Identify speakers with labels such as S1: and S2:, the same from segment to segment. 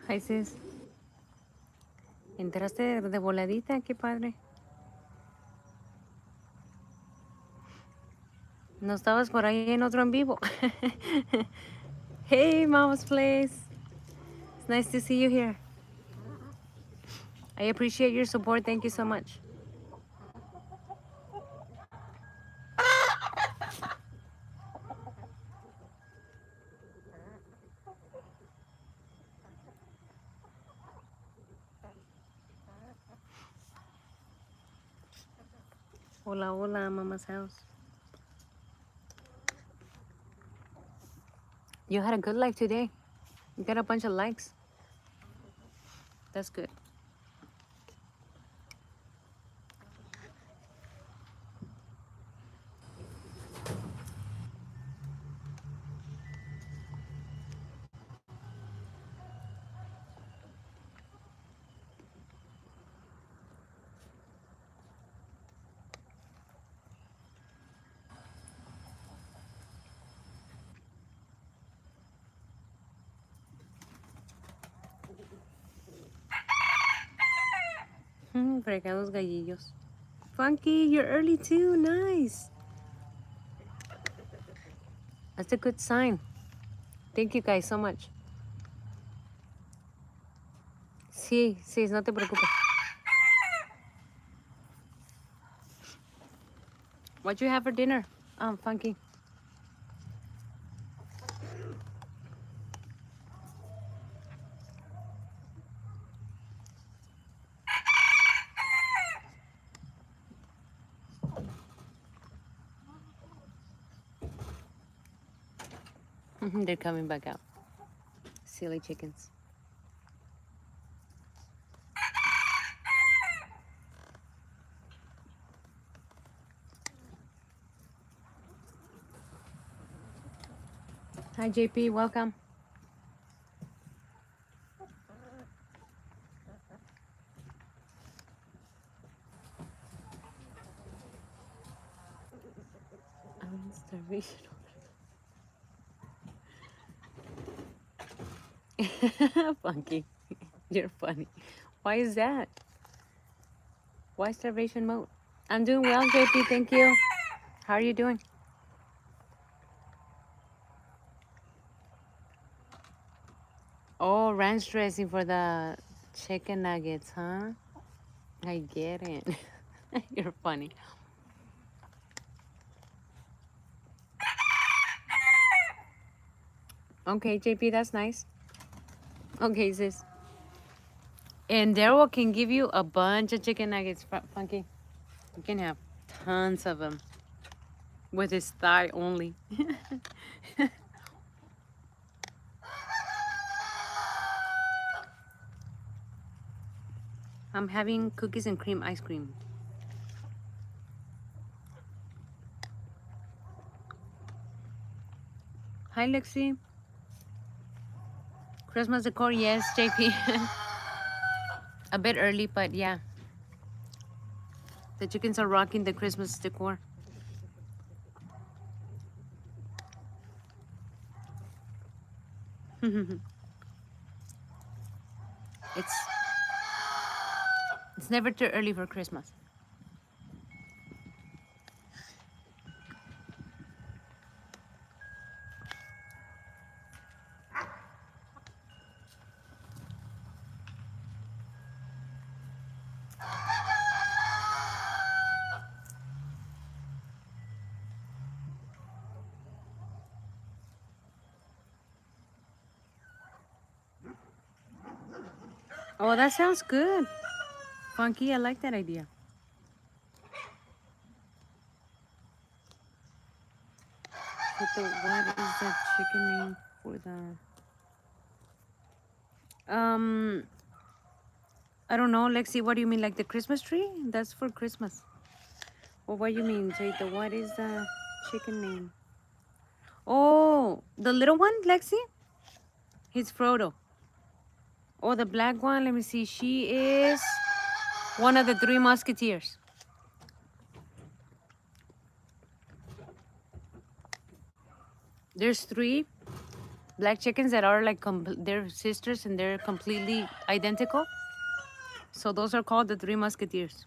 S1: Hi, sis. ¿Entraste de voladita? Qué padre. ¿No estabas por ahí en otro en vivo? Hey, Mama's Place. It's nice to see you here. I appreciate your support. Thank you so much. Hola, hola, Mama's house. You had a good life today. You got a bunch of likes. That's good. Fregados gallillos. Funky, you're early too. Nice. That's a good sign. Thank you guys so much. Sí, sí, no te preocupes. What you have for dinner, Funky? They're coming back out. Silly chickens. Hi, JP. Welcome. I'm starvation. Funky. You're funny. Why is that? Why starvation mode? I'm doing well, JP. Thank you. How are you doing? Oh, ranch dressing for the chicken nuggets, huh? I get it. You're funny. Okay, JP, that's nice. Okay, sis. And Daryl can give you a bunch of chicken nuggets, Funky. You can have tons of them with his thigh only. I'm having cookies and cream ice cream. Hi, Lexi. Christmas decor, yes, JP. A bit early, but yeah. The chickens are rocking the Christmas decor. it's it's never too early for Christmas. Oh, that sounds good. Funky, I like that idea. What is the chicken name for the... I don't know, Lexi, what do you mean? Like the Christmas tree? That's for Christmas. Or what do you mean, Jaita? What is the chicken name? Oh, the little one, Lexi? He's Frodo. Oh, the black one, let me see. She is one of the three musketeers. There's three. black chickens that are like they're sisters and they're completely identical. So those are called the Three Musketeers.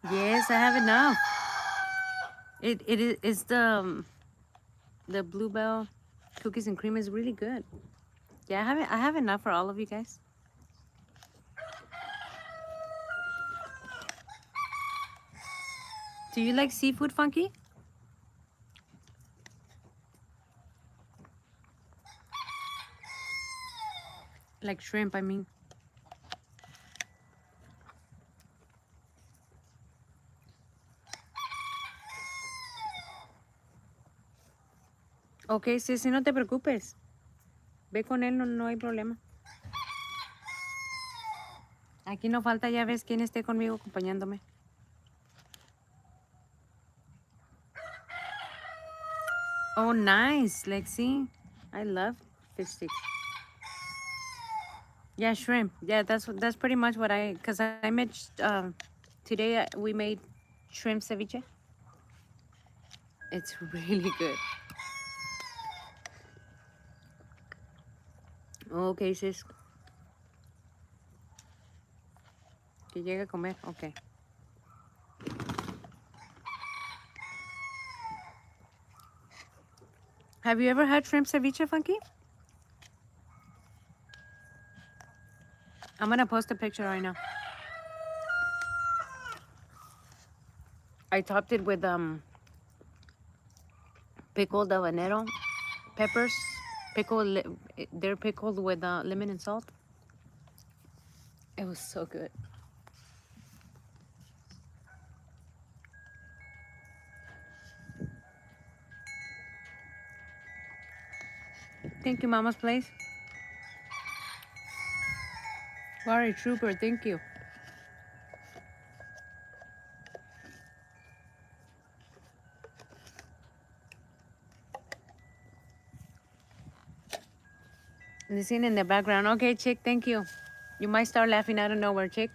S1: Yes, I have enough. It is the Bluebell cookies and cream is really good. Yeah, I have enough for all of you guys. Do you like seafood, Funky? Like shrimp, I mean. Ok, sí, sí, no te preocupes. Ve con él, no hay problema. Aquí no falta, ya ves quién esté conmigo acompañándome. Oh, nice, Lexi. I love fish sticks. Yeah, shrimp. Yeah, that's pretty much what cause I made today we made shrimp ceviche. It's really good. Okay, sis. Que llegue a comer. Okay. Have you ever had shrimp ceviche, Funky? I'm gonna post a picture right now. I topped it with pickled habanero peppers. They're pickled with lemon and salt. It was so good. Thank you, Mama's Place. Barry Trooper, thank you. The scene in the background. Okay, Chick, thank you. You might start laughing out of nowhere, Chick.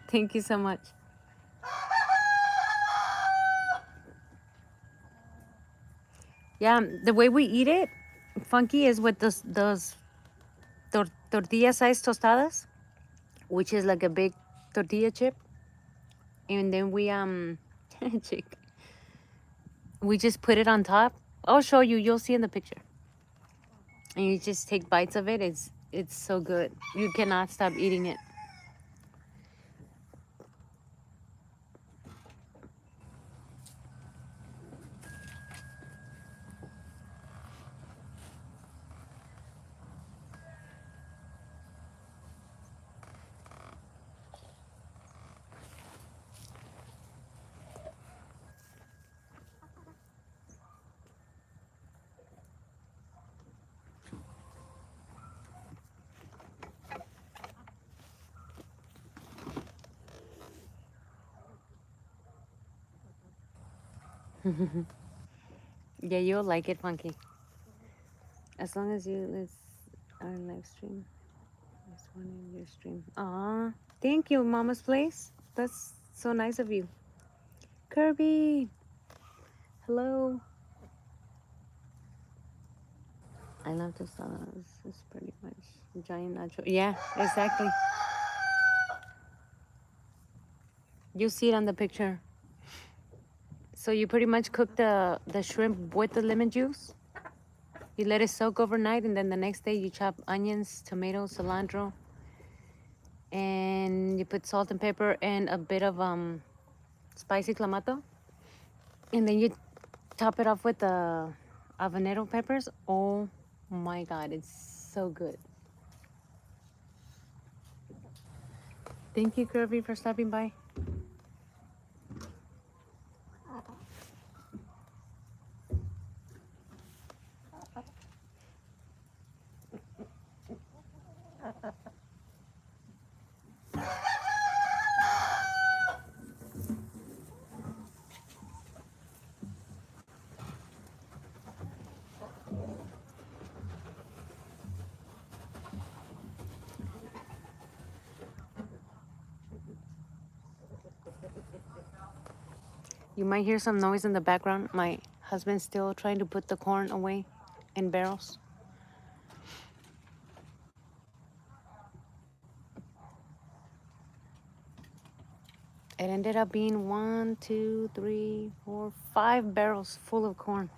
S1: Thank you so much. Yeah, the way we eat it, Funky, is with those tortilla-sized tostadas, which is like a big tortilla chip, and then Chick, we just put it on top. I'll show you. You'll see in the picture. And you just take bites of it. It's so good. You cannot stop eating it. Yeah, you'll like it, Funky. As long as it's our live stream. This one in your stream. Aw, thank you, Mama's Place. That's so nice of you. Kirby, hello. I love the sauce. It's pretty much giant nacho. Yeah, exactly. You see it on the picture. So you pretty much cook the shrimp with the lemon juice. You let it soak overnight, and then the next day you chop onions, tomatoes, cilantro, and you put salt and pepper and a bit of spicy clamato, and then you top it off with the habanero peppers. Oh my God, it's so good. Thank you, Kirby, for stopping by. You might hear some noise in the background. My husband's still trying to put the corn away in barrels. It ended up being 1, 2, 3, 4, 5 barrels full of corn.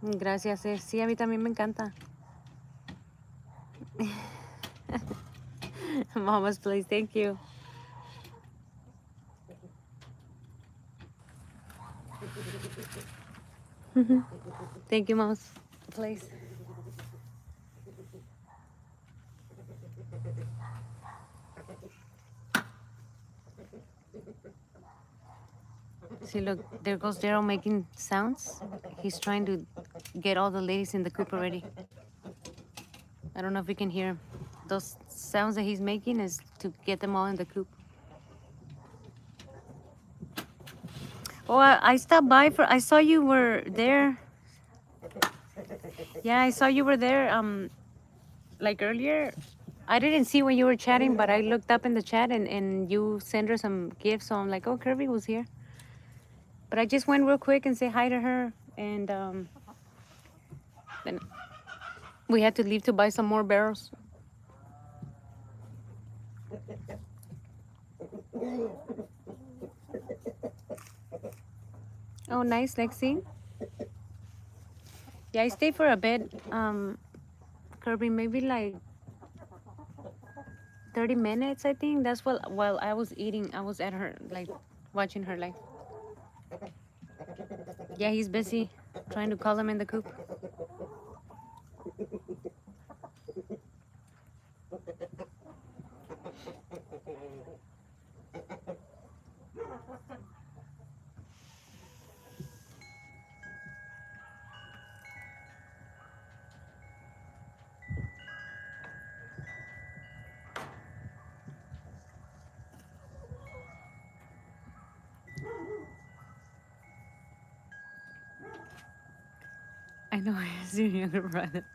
S1: Gracias. Sí, a mí también me encanta. Mama's place, thank you. Thank you, Mama's place. See, look, there goes Daryl making sounds. He's trying to get all the ladies in the coop already. I don't know if we can hear him. Those sounds that he's making is to get them all in the coop. Oh, I stopped by I saw you were there. Yeah, I saw you were there, like earlier. I didn't see when you were chatting, but I looked up in the chat and you sent her some gifts. So I'm like, oh, Kirby was here. But I just went real quick and say hi to her. And then we had to leave to buy some more barrels. Oh, nice, Lexi. Yeah, I stayed for a bit, Kirby, maybe like 30 minutes, I think. That's while I was eating, I was at her, like, watching her, like. Yeah, he's busy trying to call him in the coop. I know, he's your younger brother.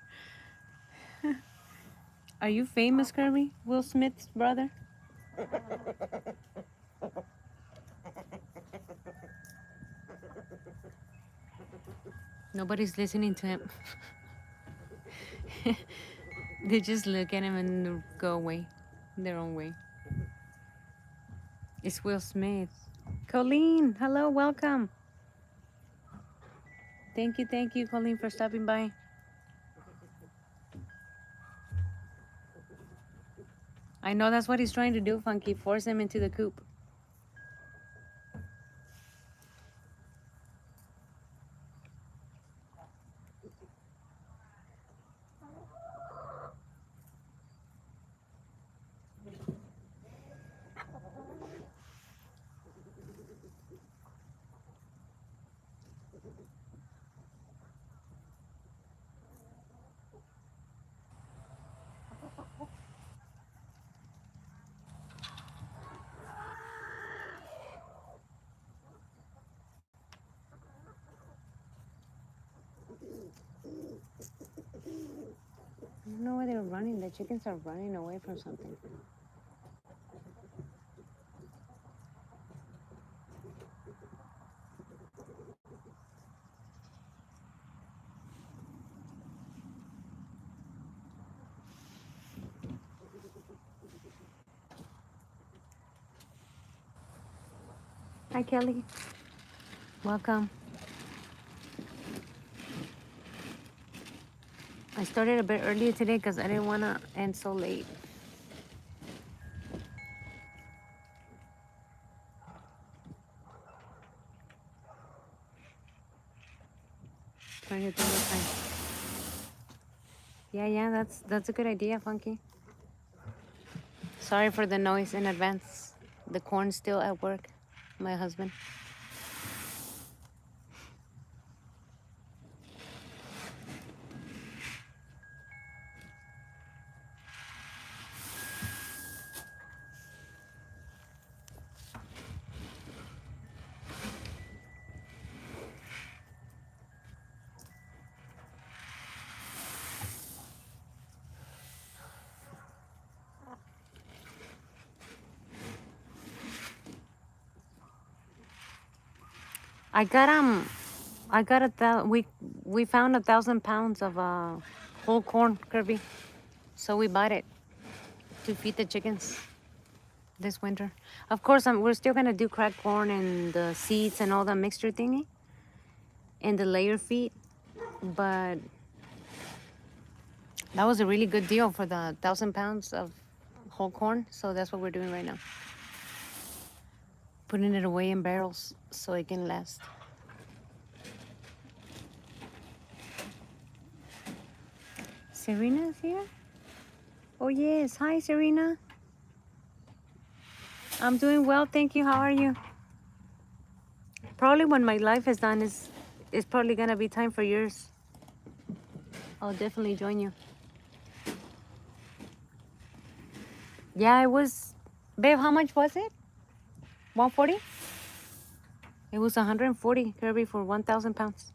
S1: Are you famous, Kirby? Will Smith's brother? Nobody's listening to him. They just look at him and go away, their own way. It's Will Smith. Colleen, hello, welcome. Thank you, Colleen, for stopping by. I know that's what he's trying to do, Funky. Force him into the coop. I don't know where they're running. The chickens are running away from something. Hi, Kelly. Welcome. I started a bit earlier today because I didn't want to end so late. Trying to think what time. Yeah, that's a good idea, Funky. Sorry for the noise in advance. The corn's still at work, my husband. I got we found 1,000 pounds of whole corn, Kirby. So we bought it to feed the chickens this winter. Of course, we're still gonna do cracked corn and the seeds and all the mixture thingy and the layer feed, but that was a really good deal for the 1,000 pounds of whole corn. So that's what we're doing right now, putting it away in barrels so it can last. Serena's here? Oh yes, hi Serena. I'm doing well, thank you. How are you? Probably when my life is done is probably gonna be time for yours. I'll definitely join you. Yeah, it was, babe, how much was it? 140? It was 140, Kirby, for 1,000 pounds.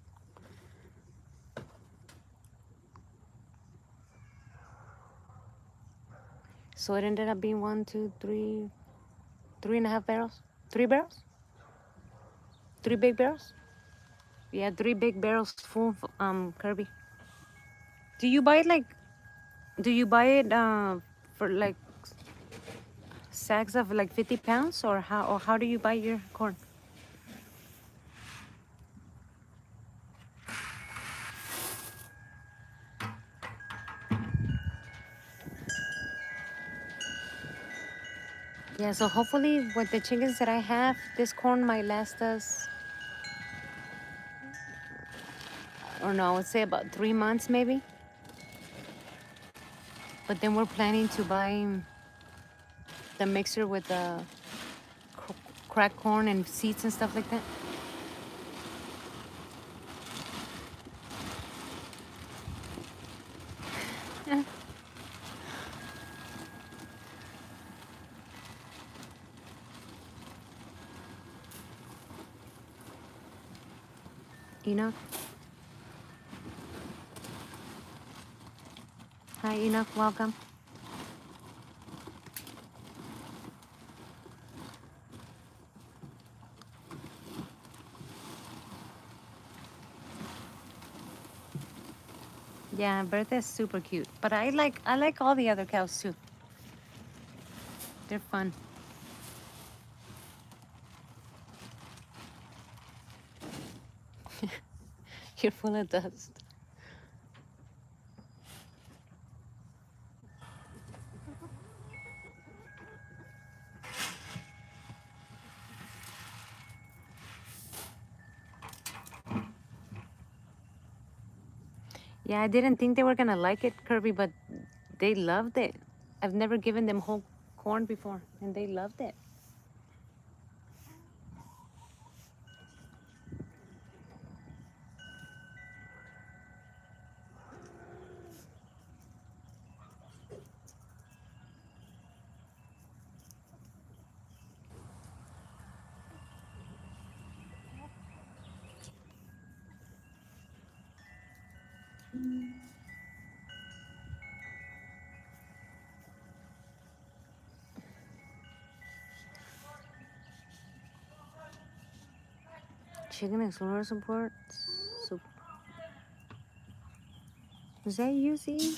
S1: So it ended up being 1, 2, 3, 3.5 barrels. 3 barrels? 3 big barrels? Yeah, 3 big barrels full, Kirby. Do you buy it like, do you buy it for like sacks of like 50 pounds or how do you buy your corn? Yeah, so hopefully with the chickens that I have, this corn might last us, or no, I would say about 3 months maybe. But then we're planning to buy the mixer with the cracked corn and seeds and stuff like that. Enoch. Hi Enoch, welcome. Yeah, Bertha's super cute. But I like all the other cows too. They're fun. You're full of dust. Yeah, I didn't think they were gonna like it, Kirby, but they loved it. I've never given them whole corn before, and they loved it. Chicken and solar support. So, is that you, see?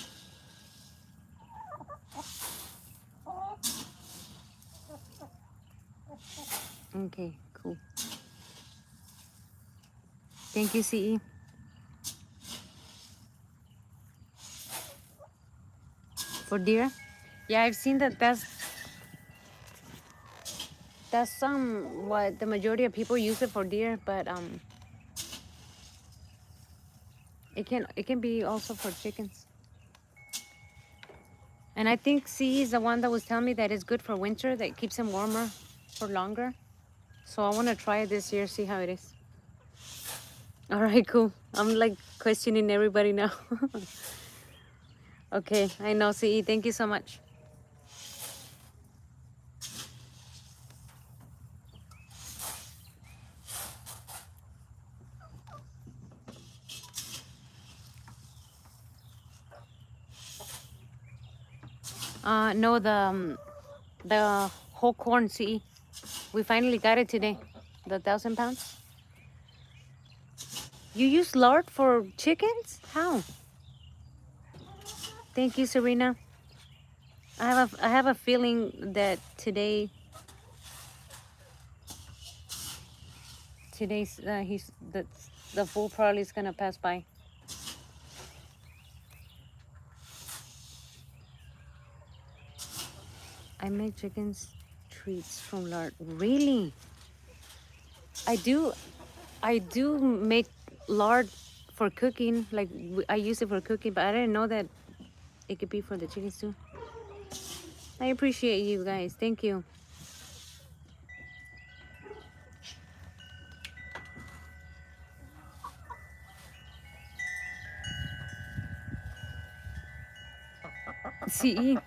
S1: Okay, cool. Thank you, CE. For deer? Yeah, I've seen that that's what the majority of people use it for deer, but it can be also for chickens. And I think C is the one that was telling me that it's good for winter, that keeps them warmer for longer. So I want to try it this year, see how it is. All right, cool. I'm like questioning everybody now. Okay, I know, CE. Thank you so much. No, the whole corn, CE. We finally got it today, the 1,000 pounds. You use lard for chickens? How? Thank you, Serena. I have a feeling that today's the fool probably is gonna pass by. I make chickens treats from lard. Really? I do. I do make lard for cooking. Like I use it for cooking, but I didn't know that it could be for the chickens too. I appreciate you guys. Thank you. CE.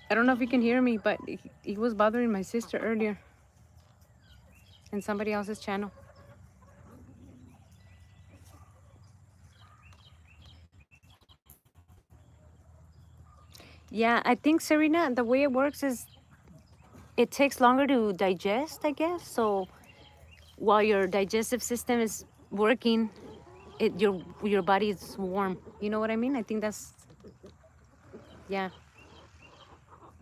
S1: I don't know if you can hear me, but he was bothering my sister earlier in somebody else's channel. Yeah, I think, Serena, the way it works is it takes longer to digest, I guess. So while your digestive system is working, your body is warm. You know what I mean? I think yeah,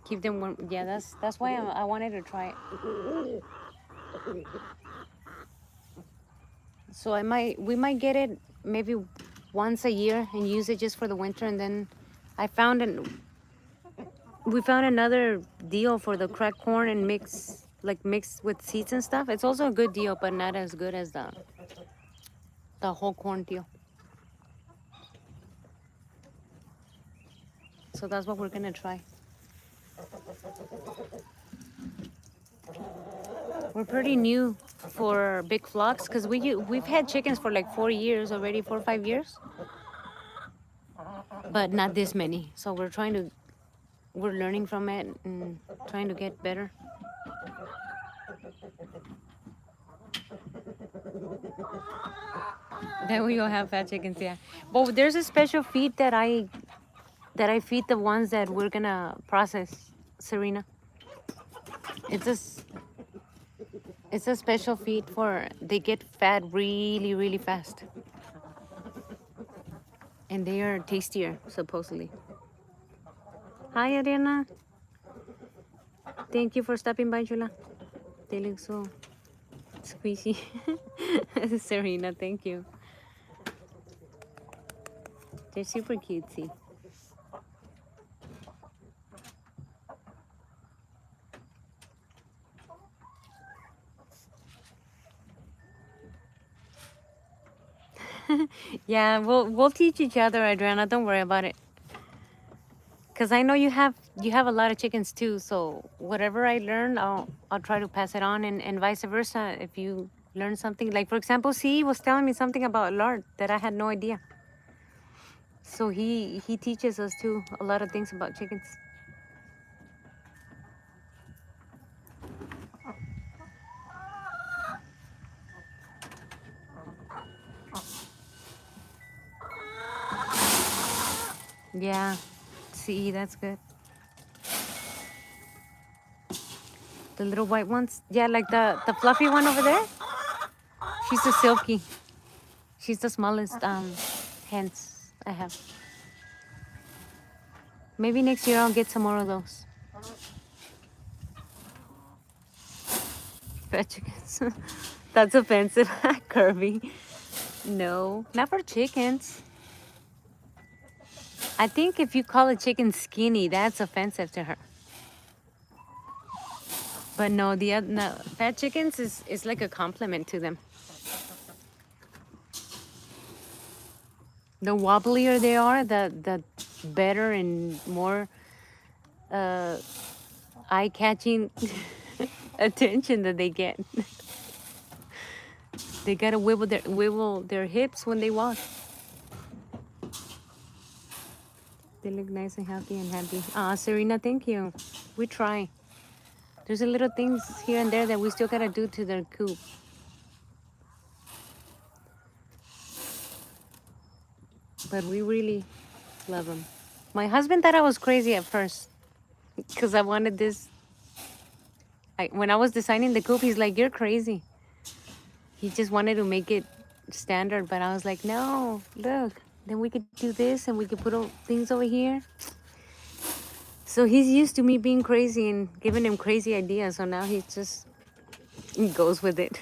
S1: keep them warm. Yeah, that's why I wanted to try it. So we might get it maybe once a year and use it just for the winter, and then I found an we found another deal for the cracked corn and mixed with seeds and stuff. It's also a good deal, but not as good as the whole corn deal. So that's what we're gonna try. We're pretty new for big flocks because we've had chickens for like 4 years already, 4 or 5 years, but not this many. So we're learning from it and trying to get better. Then we all have fat chickens, yeah. But there's a special feed that I feed the ones that we're gonna process, Serena. It's a it's a special feed for they get fat really really fast, and they are tastier supposedly. Hi, Ariana. Thank you for stopping by, Chula. They look so squishy. Serena, thank you. They're super cutesy. Yeah, we'll teach each other, Adriana. Don't worry about it. Cause I know you have a lot of chickens too. So whatever I learn, I'll try to pass it on, and vice versa. If you learn something, like for example, C was telling me something about lard that I had no idea. So he teaches us too a lot of things about chickens. Yeah, see, that's good. The little white ones, yeah, like the fluffy one over there. She's a silky. She's the smallest hens I have. Maybe next year I'll get some more of those. Fat chickens. That's offensive, Kirby. No, not for chickens. I think if you call a chicken skinny, that's offensive to her. But no, no, fat chickens is like a compliment to them. The wobblier they are, the better and more eye-catching attention that they get. They gotta wibble their hips when they walk. They look nice and healthy and happy. Serena, thank you. We try. There's a little things here and there that we still gotta do to their coop. But we really love them. My husband thought I was crazy at first because I wanted this. When I was designing the coop, he's like, "You're crazy." He just wanted to make it standard, but I was like, no, look, then we could do this and we could put things over here. So he's used to me being crazy and giving him crazy ideas. So now he goes with it.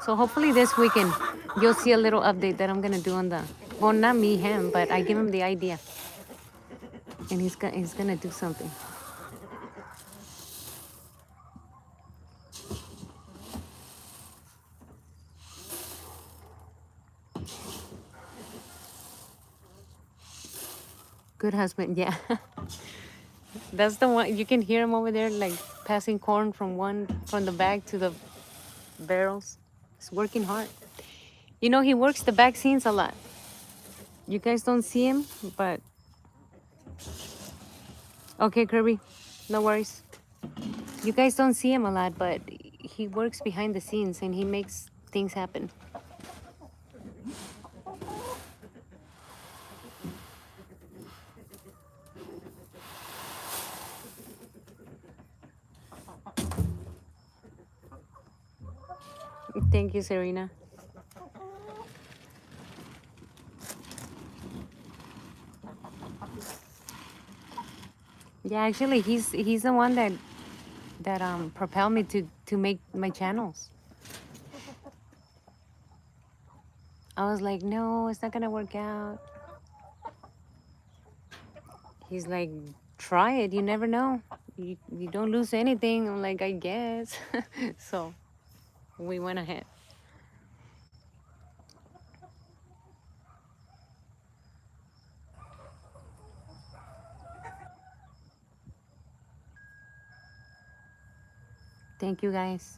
S1: So hopefully this weekend you'll see a little update that I'm gonna do on the, well, not me, him, but I give him the idea, and he's gonna do something. Good husband, yeah. That's the one. You can hear him over there, like passing corn from the bag to the barrels. He's working hard. You know, he works the back scenes a lot. You guys don't see him, but okay, Kirby, no worries. You guys don't see him a lot, but he works behind the scenes and he makes things happen. Thank you, Serena. Yeah, actually, he's the one that propelled me to make my channels. I was like, no, it's not gonna work out. He's like, try it. You never know. You don't lose anything. I'm like, I guess. So we went ahead. Thank you, guys.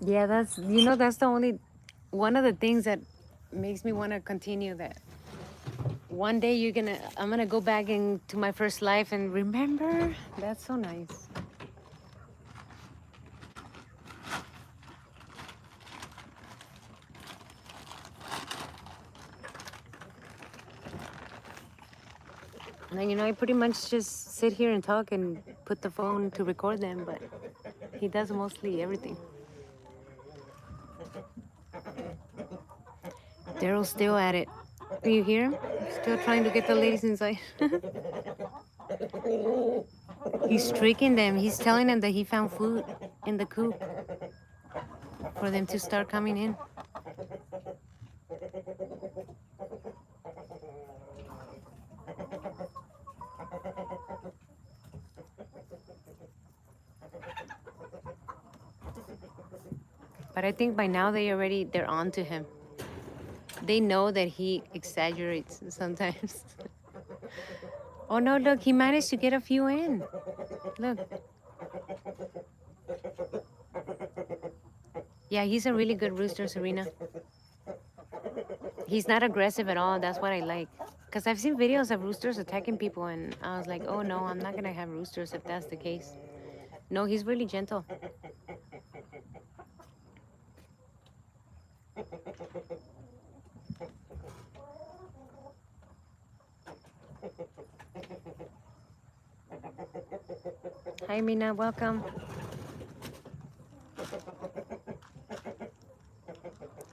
S1: Yeah, that's the only one of the things that makes me want to continue that. One day I'm gonna go back into my first life and remember. That's so nice. And I pretty much just sit here and talk and put the phone to record them, but he does mostly everything. Daryl's still at it. You hear him? Still trying to get the ladies inside. He's tricking them. He's telling them that he found food in the coop for them to start coming in. But I think by now they're on to him. They know that he exaggerates sometimes. Oh no, look, he managed to get a few in. Look. Yeah, he's a really good rooster, Serena. He's not aggressive at all. That's what I like. Because I've seen videos of roosters attacking people, and I was like, oh no, I'm not going to have roosters if that's the case. No, he's really gentle. Hi, Mina. Welcome.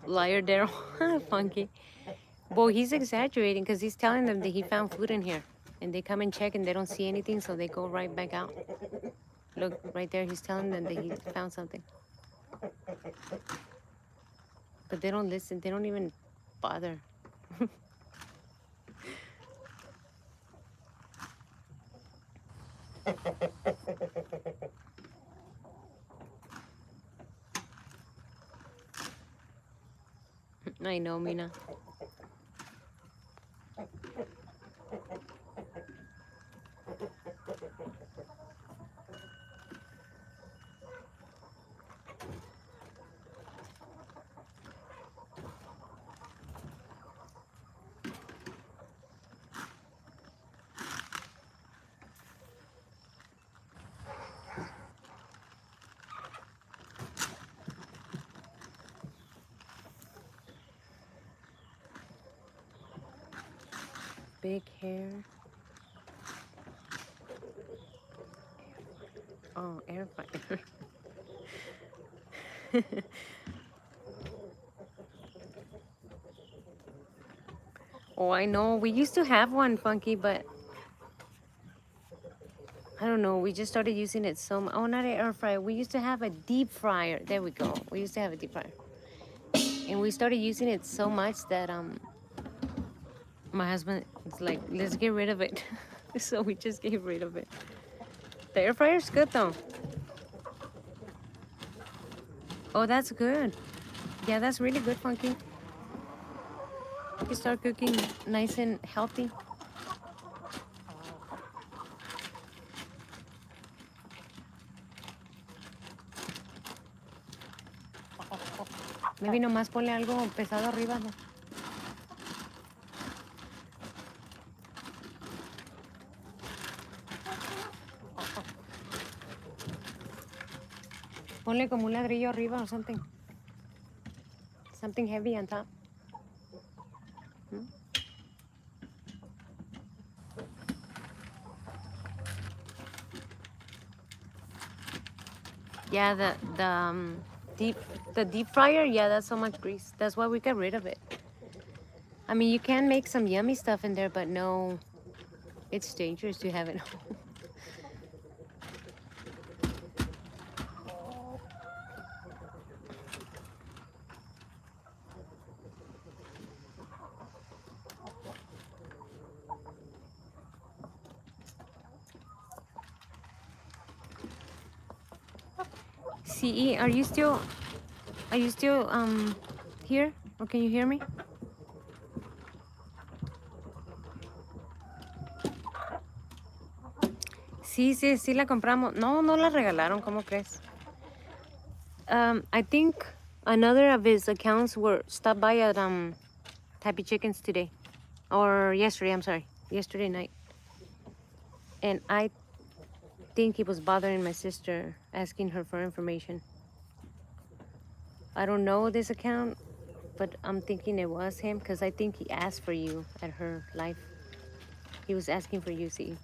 S1: Liar Daryl. Funky. Well, he's exaggerating because he's telling them that he found food in here. And they come and check and they don't see anything, so they go right back out. Look, right there, he's telling them that he found something. But they don't listen. They don't even bother. I know, Mina. big hair. Oh, air fryer. Oh, I know. We used to have one, Funky, but I don't know. We just started using it so much. Oh, not an air fryer. We used to have a deep fryer. There we go. We used to have a deep fryer. And we started using it so much that my husband was like, let's get rid of it. So we just gave rid of it. The air fryer's good though. Oh, that's good. Yeah, that's really good, Funky. You can start cooking nice and healthy. Maybe nomás ponle algo pesado arriba, ¿no? Ponle como un ladrillo arriba or something. Something heavy on top. Hmm? Yeah, deep the deep fryer, yeah, that's so much grease. That's why we got rid of it. I mean, you can make some yummy stuff in there, but no, it's dangerous to have it. CE, are you still here? Or can you hear me? Sí, sí, sí la compramos. No, no la regalaron, ¿cómo crees? I think another of his accounts were stopped by at Happy Chickens today. Or yesterday, I'm sorry. Yesterday night. And I think he was bothering my sister, asking her for information. I don't know this account, but I'm thinking it was him because I think he asked for you at her life. He was asking for you, see.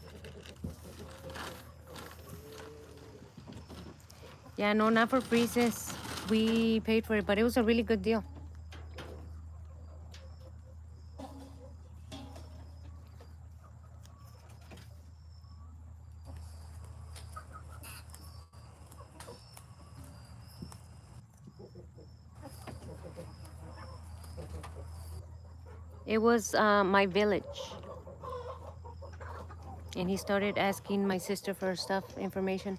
S1: Yeah, no, not for free, sis. We paid for it, but it was a really good deal. It was my village. And he started asking my sister for stuff, information.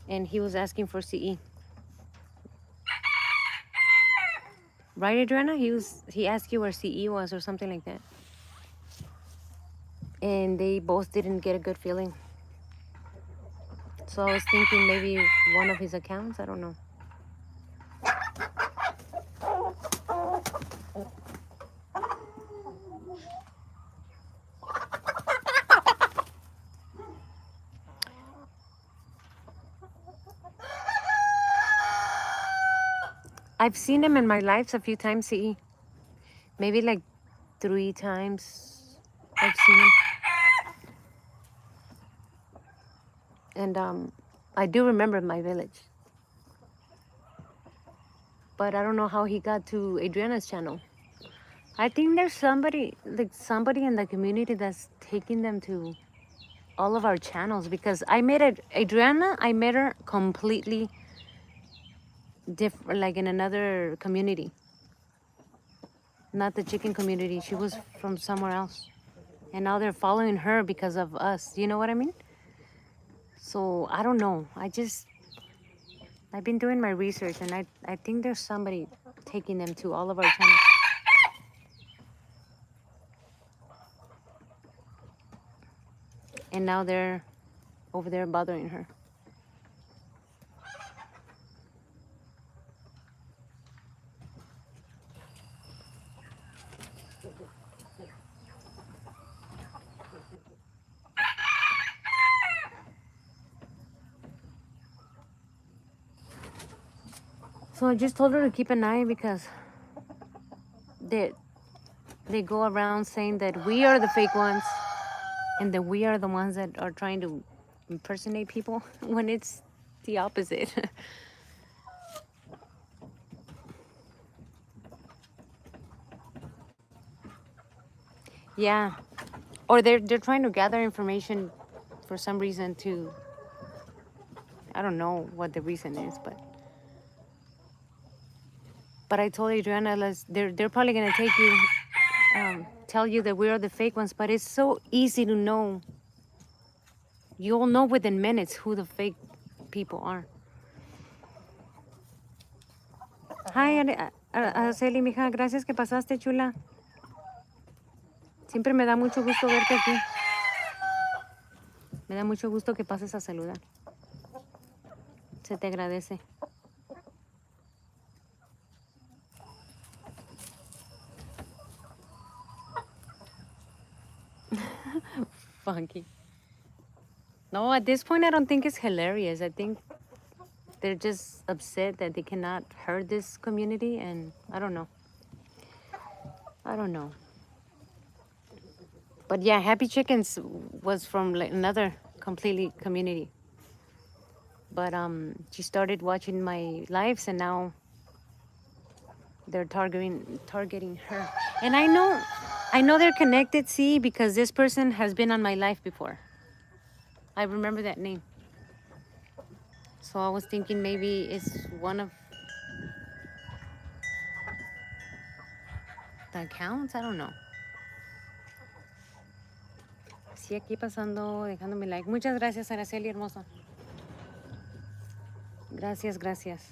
S1: And he was asking for CE. Right, Adriana? He asked you where CE was or something like that. And they both didn't get a good feeling. So I was thinking maybe one of his accounts, I don't know. I've seen him in my life a few times, CE. Maybe like 3 times I've seen him. And I do remember my village. But I don't know how he got to Adriana's channel. I think there's somebody in the community that's taking them to all of our channels because I met Adriana, I met her completely different, like in another community. Not the chicken community. She was from somewhere else. And now they're following her because of us. You know what I mean? So I don't know. I've been doing my research and I think there's somebody taking them to all of our channels. And now they're over there bothering her. So I just told her to keep an eye because they they go around saying that we are the fake ones and that we are the ones that are trying to impersonate people when it's the opposite. Yeah. Or they're trying to gather information for some reason to, I don't know what the reason is, but I told Adriana, they're probably gonna take you, tell you that we are the fake ones, but it's so easy to know. You'll know within minutes who the fake people are. Hi, Araceli, mija, gracias que pasaste, chula. Siempre me da mucho gusto verte aquí. Me da mucho gusto que pases a saludar. Se te agradece. Funky. No, at this point, I don't think it's hilarious. I think they're just upset that they cannot hurt this community, and I don't know. I don't know. But yeah, Happy Chickens was from like another completely community. But she started watching my lives, and now they're targeting her. And I know they're connected, see, because this person has been on my life before. I remember that name. So I was thinking maybe it's one of the accounts. I don't know. Sí, aquí pasando, dejándome like. Muchas gracias, Araceli, hermosa. Gracias, gracias.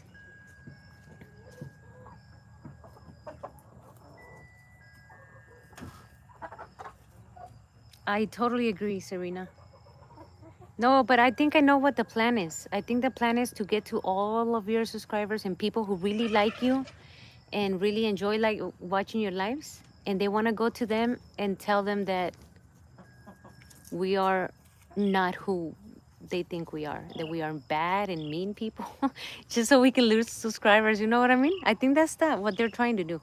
S1: I totally agree, Serena. No, but I think I know what the plan is. I think the plan is to get to all of your subscribers and people who really like you and really enjoy like watching your lives, and they want to go to them and tell them that we are not who they think we are, that we are bad and mean people, just so we can lose subscribers. You know what I mean? I think that's what they're trying to do.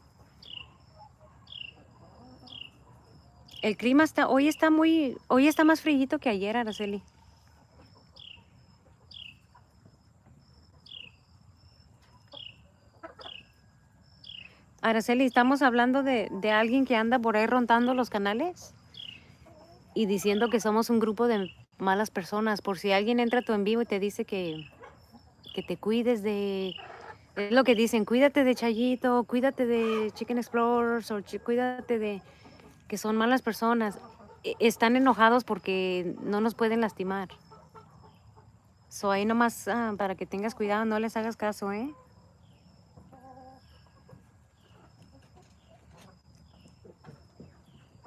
S1: El clima hoy está más frío que ayer, Araceli. Araceli, estamos hablando de alguien que anda por ahí rondando los canales y diciendo que somos un grupo de malas personas. Por si alguien entra a tu en vivo y te dice que te cuides de... Es lo que dicen, cuídate de Chayito, cuídate de Chicken Explorers, o cuídate de que son malas personas. Están enojados porque no nos pueden lastimar. So ahí nomás para que tengas cuidado, no les hagas caso, ¿eh?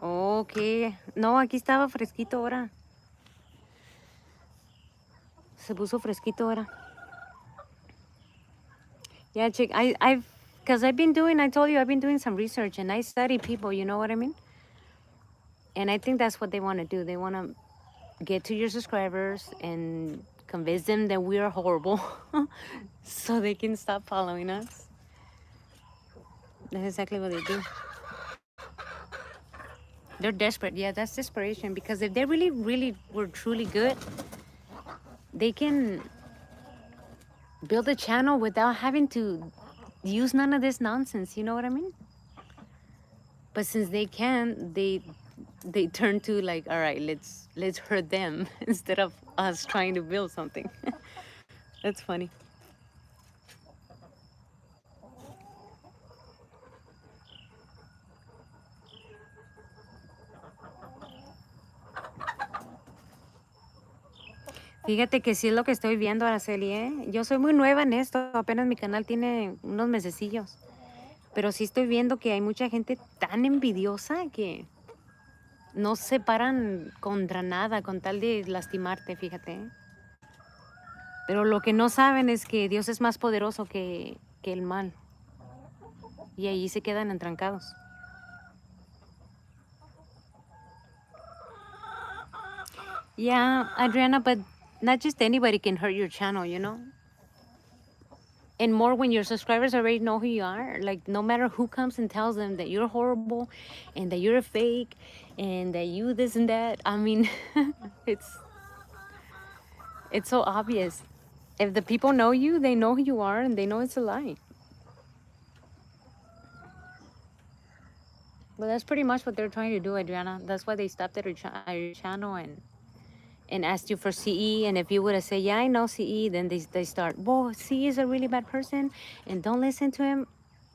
S1: Ok. No, aquí estaba fresquito ahora. Se puso fresquito ahora. Yeah, chick, because I told you, I've been doing some research and I study people, you know what I mean? And I think that's what they want to do. They want to get to your subscribers and convince them that we are horrible so they can stop following us. That's exactly what they do. They're desperate. Yeah, that's desperation, because if they really, really were truly good, they can build a channel without having to use none of this nonsense. You know what I mean? But since they can, they turn to like, all right, let's hurt them instead of us trying to build something. That's funny. Fíjate que sí es lo que estoy viendo, Araceli, ¿eh? Yo soy muy nueva en esto, apenas mi canal tiene unos mesecillos, pero sí estoy viendo que hay mucha gente tan envidiosa que no se paran contra nada con tal de lastimarte, fíjate, ¿eh? Pero lo que no saben es que Dios es más poderoso que el mal, y ahí se quedan entrancados. Yeah, Adriana, but not just anybody can hurt your channel, you know? And more when your subscribers already know who you are. Like, no matter who comes and tells them that you're horrible and that you're a fake and that you this and that, I mean, it's it's so obvious. If the people know you, they know who you are and they know it's a lie. But that's pretty much what they're trying to do, Adriana. That's why they stopped at your channel and asked you for CE. And if you would have said, yeah, I know CE, then they start, whoa, CE is a really bad person and don't listen to him.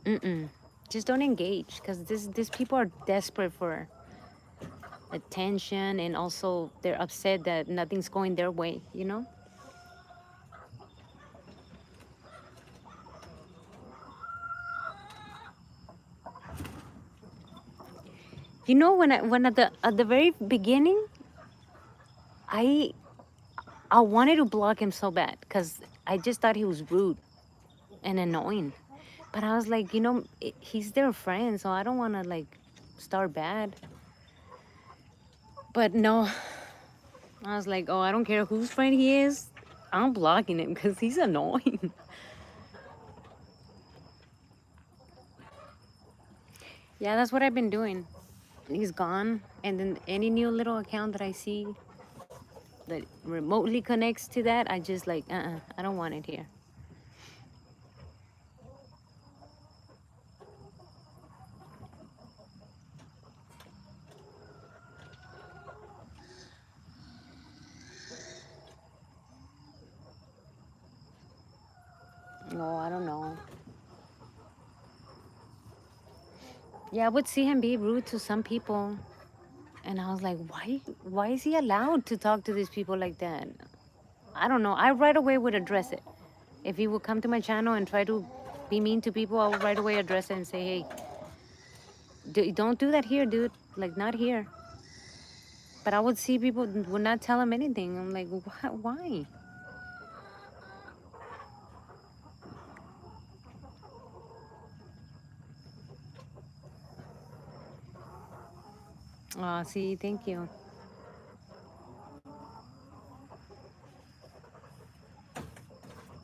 S1: Mm-mm. Just don't engage, because these people are desperate for attention, and also they're upset that nothing's going their way, you know? You know, when at the very beginning, I I wanted to block him so bad because I just thought he was rude and annoying. But I was like, he's their friend, so I don't want to like start bad. But no, I was like, oh, I don't care whose friend he is. I'm blocking him because he's annoying. Yeah, that's what I've been doing. He's gone. And then any new little account that I see that remotely connects to that, I just like, I don't want it here. No, I don't know. Yeah, I would see him be rude to some people. And I was like, why is he allowed to talk to these people like that? I don't know. I right away would address it. If he would come to my channel and try to be mean to people, I would right away address it and say, hey, don't do that here, dude. Like, not here. But I would see people would not tell him anything. I'm like, why? Oh, see, thank you.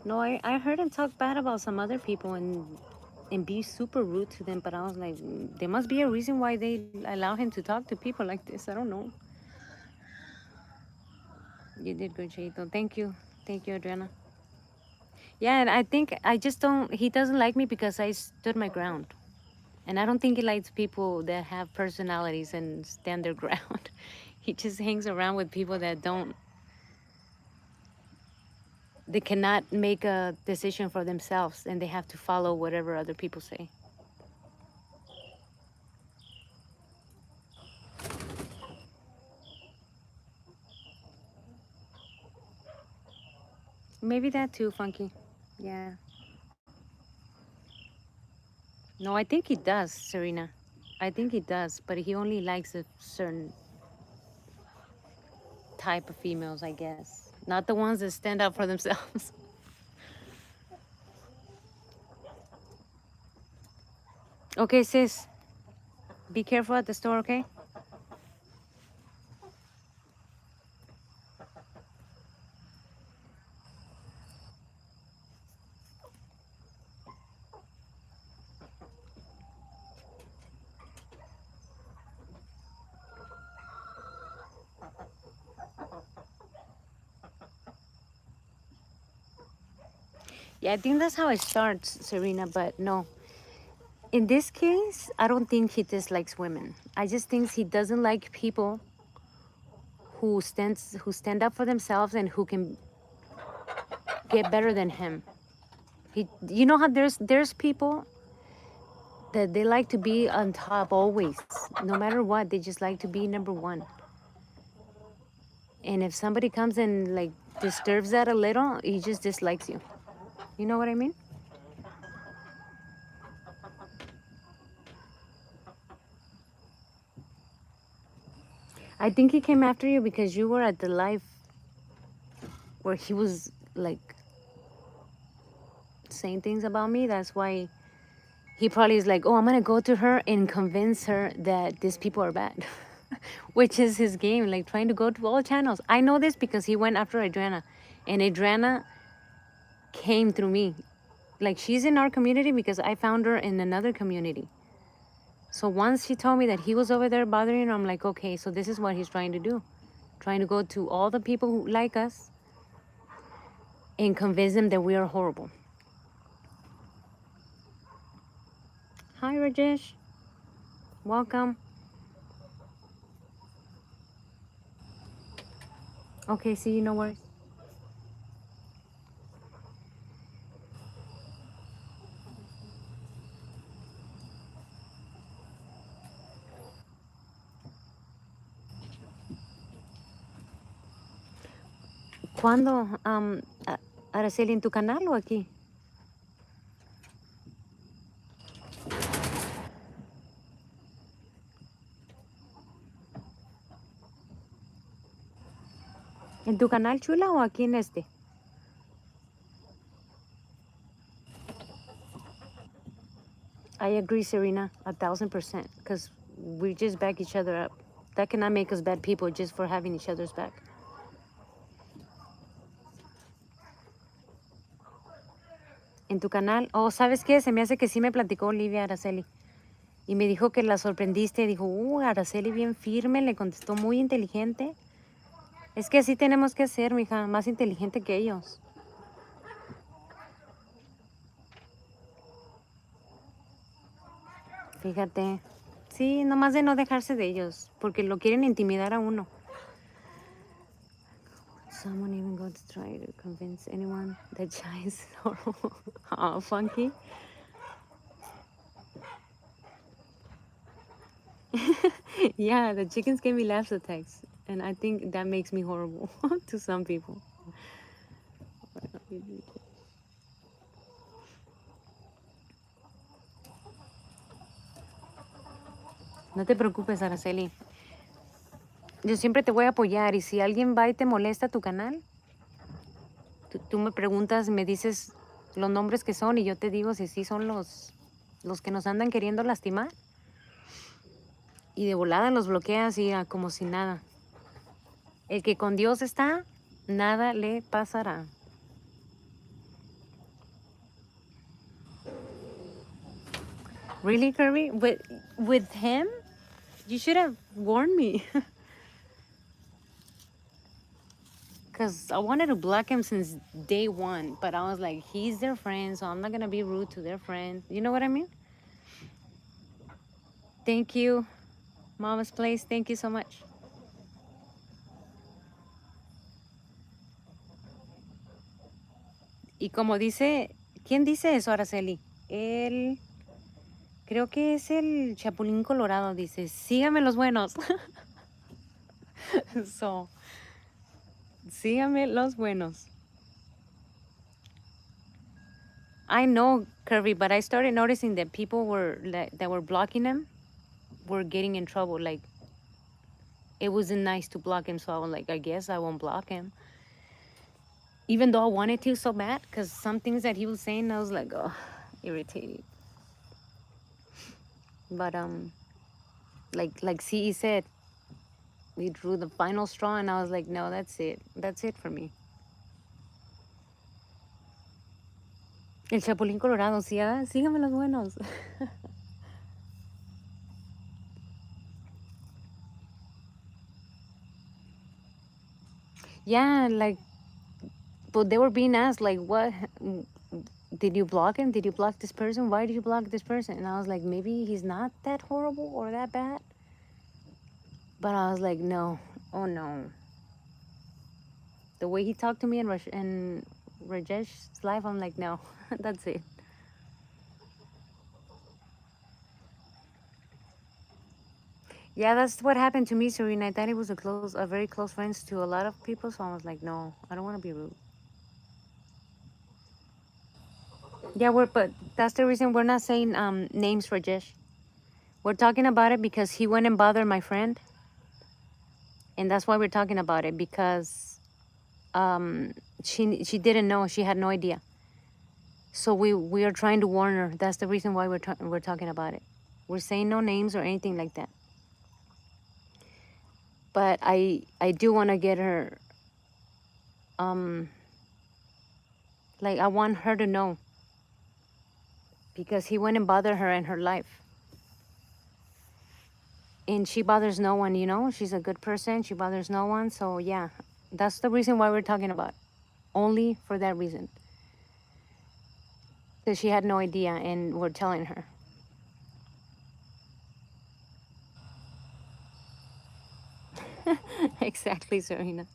S1: No, I heard him talk bad about some other people and be super rude to them. But I was like, there must be a reason why they allow him to talk to people like this. I don't know. You did good, Chito. Thank you. Thank you, Adriana. Yeah, and I think I just don't, he doesn't like me because I stood my ground. And I don't think he likes people that have personalities and stand their ground. He just hangs around with people that don't, they cannot make a decision for themselves and they have to follow whatever other people say. Maybe that too, Funky. Yeah. No, I think he does, Serena. I think he does, but he only likes a certain type of females, I guess. Not the ones that stand up for themselves. Okay, sis. Be careful at the store, okay? Yeah, I think that's how it starts, Serena, but no. In this case, I don't think he dislikes women. I just think he doesn't like people who stand up for themselves and who can get better than him. You know how there's people that they like to be on top always, no matter what. They just like to be number one. And if somebody comes and like disturbs that a little, he just dislikes you. You know what I mean? I think he came after you because you were at the live where he was like saying things about me. That's why he probably is like, oh, I'm gonna go to her and convince her that these people are bad. Which is his game, like trying to go to all channels. I know this because he went after Adriana, and Adriana came through me. Like, she's in our community because I found her in another community. So once she told me that he was over there bothering her, I'm like, okay, so this is what he's trying to do. Trying to go to all the people who like us and convince them that we are horrible. Hi, Rajesh. Welcome. Okay, see you, no worries. ¿Cuándo, Araceli, en tu canal o aquí? ¿En tu canal, chula, o aquí en este? I agree, Serena, 1,000%, because we just back each other up. That cannot make us bad people just for having each other's back. En tu canal, oh, ¿sabes qué? Se me hace que sí me platicó Olivia, Araceli. Y me dijo que la sorprendiste. Dijo, Araceli bien firme, le contestó muy inteligente. Es que así tenemos que ser, mija, más inteligente que ellos. Fíjate. Sí, nomás de no dejarse de ellos, porque lo quieren intimidar a uno. Someone even got to try to convince anyone that chai is horrible. Oh, funky. Yeah, the chickens gave me laughs attacks, and I think that makes me horrible to some people. No te preocupes, Araceli. Yo siempre te voy a apoyar, y si alguien va y te molesta tu canal, tú me preguntas, me dices los nombres que son y yo te digo si sí son los que nos andan queriendo lastimar. Y de volada los bloqueas y como si nada. El que con Dios está, nada le pasará. Really, Kirby? With him? You should have warned me. Because I wanted to block him since day one. But I was like, he's their friend, so I'm not going to be rude to their friend. You know what I mean? Thank you, Mama's Place. Thank you so much. Y como dice, ¿quién dice eso, Araceli? Creo que es el Chapulín Colorado, dice, sígame los buenos. So, sígame los buenos. I know, Kirby, but I started noticing that people that were blocking him were getting in trouble. Like, it wasn't nice to block him, so I was like, I guess I won't block him. Even though I wanted to so bad, because some things that he was saying, I was like, oh, irritated. But like CE said, we drew the final straw, and I was like, no, that's it. That's it for me. El Chapulín Colorado, sí, síganme los buenos. Yeah, like, but they were being asked, like, what, did you block him? Did you block this person? Why did you block this person? And I was like, maybe he's not that horrible or that bad. But I was like, no, oh no. The way he talked to me in Rajesh's life, I'm like, no, that's it. Yeah, that's what happened to me, Serena. I thought he was a very close friends to a lot of people, so I was like, no, I don't want to be rude. Yeah, but that's the reason we're not saying names, Rajesh. We're talking about it because he went and bothered my friend, and that's why we're talking about it, because she didn't know, she had no idea. So we are trying to warn her. That's the reason why we're talking about it. We're saying no names or anything like that. But I do want to get her, like, I want her to know because he wouldn't bother her in her life. And she bothers no one, you know? She's a good person. She bothers no one. So, yeah, that's the reason why we're talking about. Only for that reason. Because she had no idea and we're telling her. Exactly, Serena.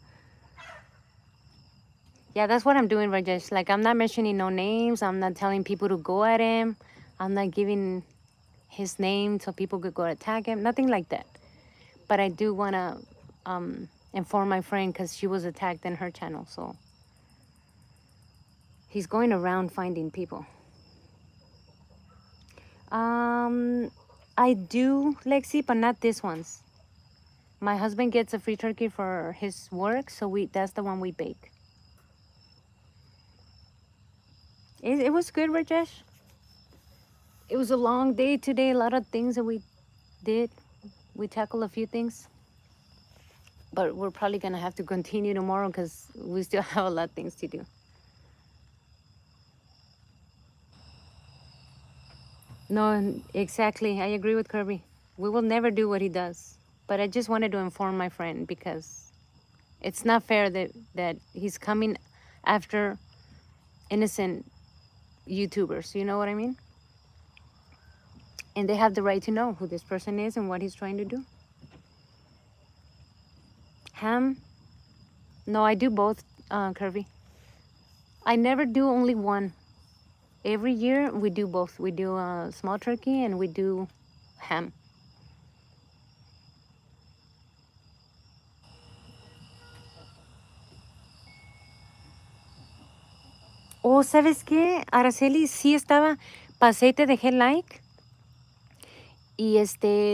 S1: Yeah, that's what I'm doing, Rajesh. Like, I'm not mentioning no names. I'm not telling people to go at him. I'm not giving his name so people could go attack him. Nothing like that. But I do want to inform my friend because she was attacked in her channel. So he's going around finding people. I do, Lexi, but not this ones. My husband gets a free turkey for his work, so that's the one we bake. It was good, Rajesh. It was a long day today. A lot of things that we did. We tackled a few things. But we're probably going to have to continue tomorrow because we still have a lot of things to do. No, exactly. I agree with Kirby. We will never do what he does. But I just wanted to inform my friend because it's not fair that he's coming after innocent YouTubers. You know what I mean? And they have the right to know who this person is and what he's trying to do. Ham? No, I do both, Kirby. I never do only one. Every year we do both. We do small turkey and we do ham. Oh, ¿sabes qué? Araceli, sí estaba, pasé y te dejé like. Y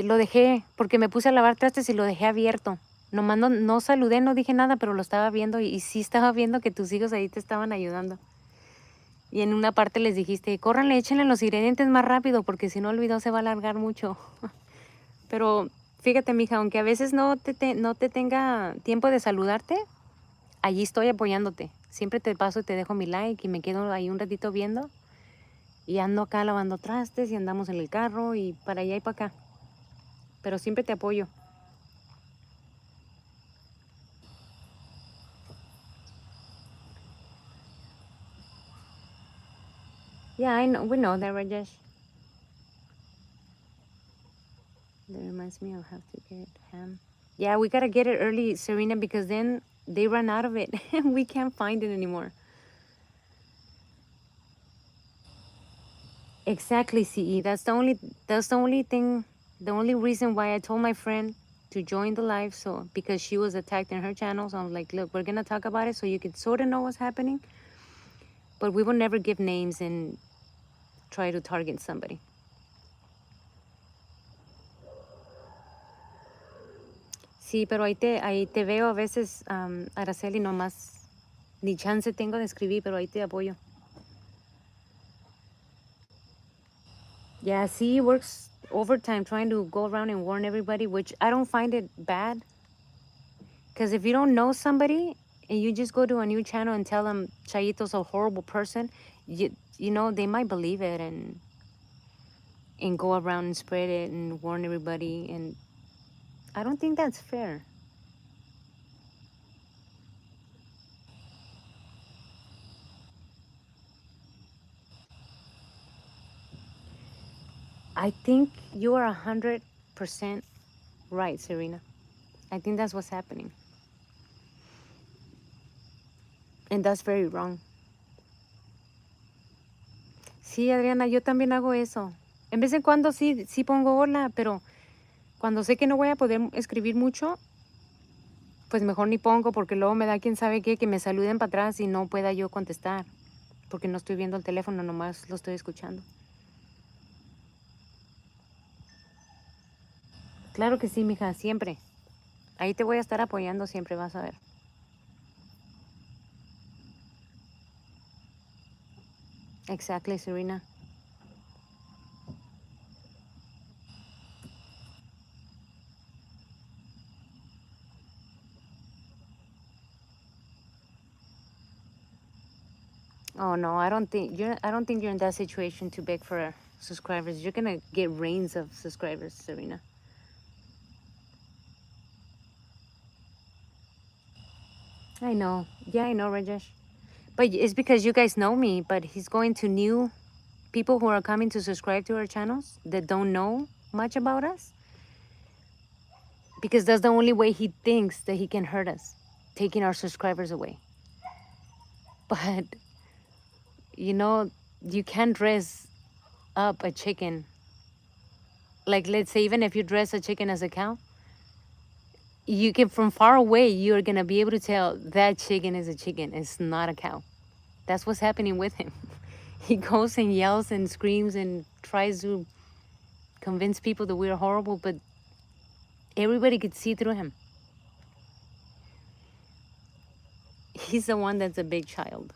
S1: lo dejé porque me puse a lavar trastes y lo dejé abierto. Nomás no saludé, no dije nada, pero lo estaba viendo y sí estaba viendo que tus hijos ahí te estaban ayudando. Y en una parte les dijiste, córranle, échenle los ingredientes más rápido porque si no el video se va a alargar mucho. Pero fíjate, mija, aunque a veces no te tenga tiempo de saludarte, allí estoy apoyándote. Siempre te paso y te dejo mi like y me quedo ahí un ratito viendo. Y ando acá lavando trastes y andamos en el carro y para allá y para acá. Pero siempre te apoyo. Yeah, I know. We know that, Rajesh. That reminds me, I'll have to get ham. Yeah, we gotta get it early, Serena, because then they run out of it. We can't find it anymore. Exactly, CE. That's the only thing, the only reason why I told my friend to join the live. So because she was attacked in her channel, so I'm like, look, we're gonna talk about it so you can sort of know what's happening. But we will never give names and try to target somebody. Sí, pero ahí te veo a veces, Araceli, nomás ni chance tengo de escribir, pero ahí te apoyo. Yeah, she works overtime trying to go around and warn everybody, which I don't find it bad. Because if you don't know somebody and you just go to a new channel and tell them Chayito's a horrible person, you know, they might believe it and go around and spread it and warn everybody. And I don't think that's fair. I think you are 100% right, Serena. I think that's what's happening. And that's very wrong. Sí, Adriana, yo también hago eso. En vez en cuando sí pongo hola, pero cuando sé que no voy a poder escribir mucho, pues mejor ni pongo porque luego me da quién sabe qué, que me saluden para atrás y no pueda yo contestar. Porque no estoy viendo el teléfono, nomás lo estoy escuchando. Claro que sí, mija, siempre. Ahí te voy a estar apoyando siempre, vas a ver. Exactly, Serena. Oh no, I don't think you're in that situation to beg for subscribers. You're gonna get reigns of subscribers, Serena. I know. Yeah, I know, Rajesh. But it's because you guys know me, but he's going to new people who are coming to subscribe to our channels that don't know much about us. Because that's the only way he thinks that he can hurt us, taking our subscribers away. But you know, you can't dress up a chicken. Like let's say even if you dress a chicken as a cow, you can from far away you're gonna be able to tell that chicken is a chicken. It's not a cow. That's what's happening with him. He goes and yells and screams and tries to convince people that we're horrible, but everybody could see through him. He's the one that's a big child.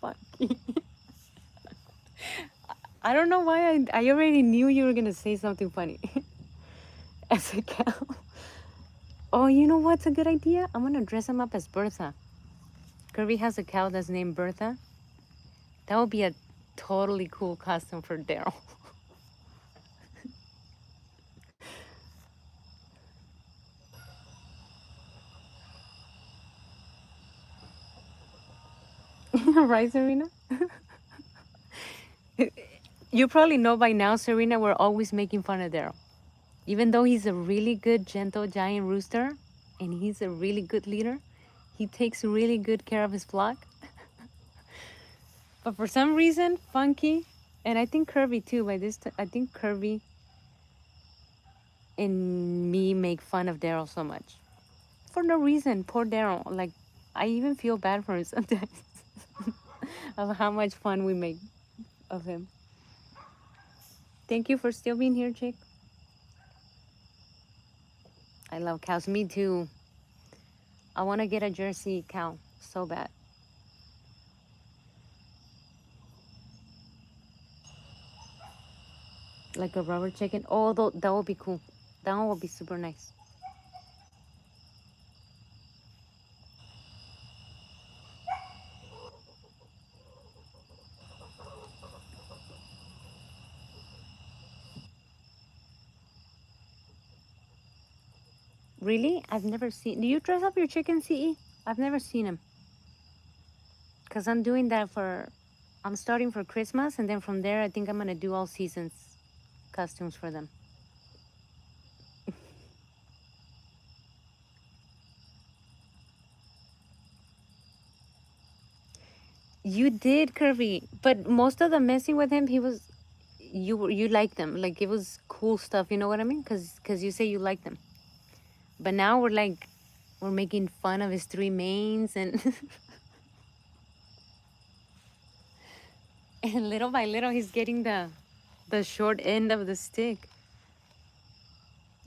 S1: Funky. I don't know why I already knew you were gonna say something funny. As a cow. Oh, you know what's a good idea? I'm gonna dress him up as Bertha. Kirby has a cow that's named Bertha. That would be a totally cool costume for Daryl. Right, Serena? You probably know by now, Serena, we're always making fun of Daryl. Even though he's a really good, gentle giant rooster and he's a really good leader, he takes really good care of his flock. But for some reason, Funky, and I think Kirby too, I think Kirby and me make fun of Daryl so much. For no reason, poor Daryl. Like, I even feel bad for him sometimes of how much fun we make of him. Thank you for still being here, chick. I love cows. Me too. I want to get a Jersey cow so bad. Like a rubber chicken. Oh, that would be cool. That one would be super nice. Really? I've never seen. Do you dress up your chicken, CE? I've never seen him. Because I'm doing that for. I'm starting for Christmas, and then from there, I think I'm going to do all seasons costumes for them. You did, Kirby. But most of the messing with him, he was. You liked them. Like, it was cool stuff. You know what I mean? Because you say you like them. But now we're like. We're making fun of his three mains and. And little by little, he's getting the short end of the stick.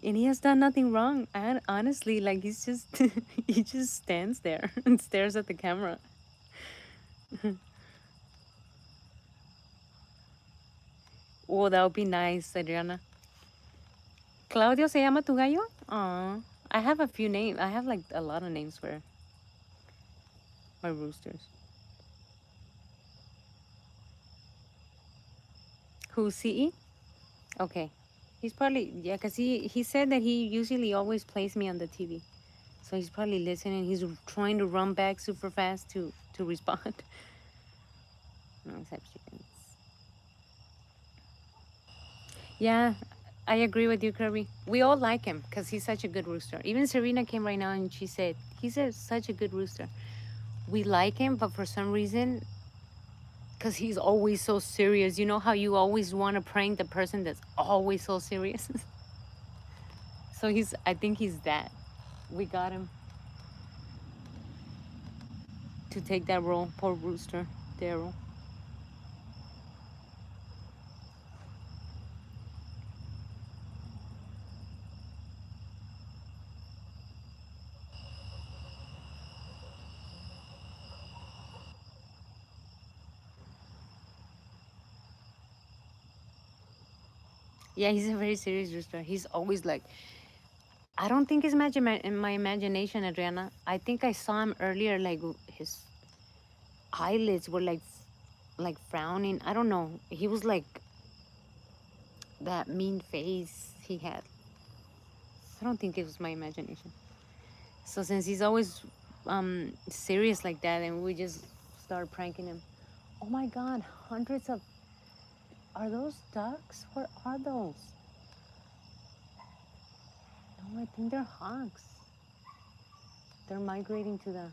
S1: And he has done nothing wrong. And honestly, like he's just he just stands there and stares at the camera. Oh, that would be nice, Adriana. Claudio se llama tu gallo? Aw. I have a few names. I have like a lot of names for my roosters. Who's CE? Okay. He's probably yeah, cause he said that he usually always plays me on the TV. So he's probably listening. He's trying to run back super fast to respond. No, except chickens. Yeah, I agree with you, Kirby. We all like him because he's such a good rooster. Even Serena came right now and she said, he's such a good rooster. We like him, but for some reason, because he's always so serious. You know how you always want to prank the person that's always so serious? So I think he's that. We got him to take that role. Poor rooster, Daryl. Yeah, he's a very serious rooster. He's always like, I don't think it's in my imagination, Adriana. I think I saw him earlier, like his eyelids were like frowning. I don't know. He was like that mean face he had. I don't think it was my imagination. So since he's always serious like that, and we just started pranking him. Oh my God, hundreds of, are those ducks? What are those? No, I think they're hawks. They're migrating to the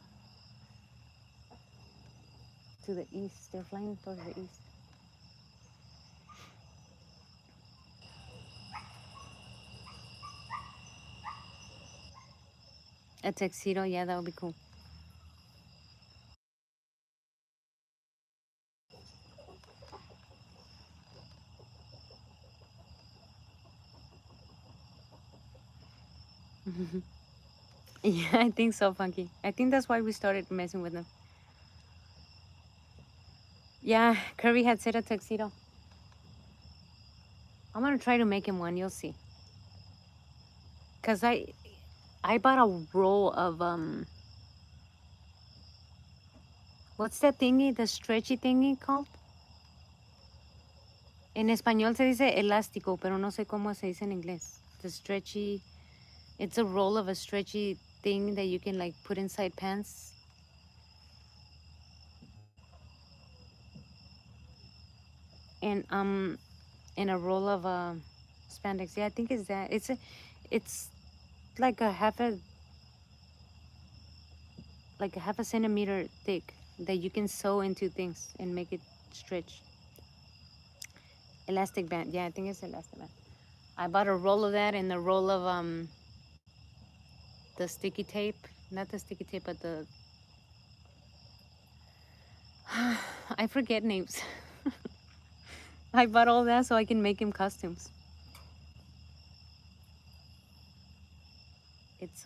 S1: east. They're flying towards the east. A tuxedo, yeah, that would be cool. Yeah, I think so, Funky. I think that's why we started messing with them. Yeah, Kirby had said a tuxedo. I'm gonna try to make him one. You'll see. Cause I bought a roll of what's that thingy? The stretchy thingy called? En español se dice elástico, pero no sé cómo se dice en inglés. The stretchy. It's a roll of a stretchy thing that you can like put inside pants. And in a roll of spandex. Yeah, I think it's that. It's like a half a centimeter thick that you can sew into things and make it stretch. Elastic band. Yeah, I think it's elastic band. I bought a roll of that and a roll of the sticky tape. Not the sticky tape, but the I forget names. I bought all that so I can make him costumes. It's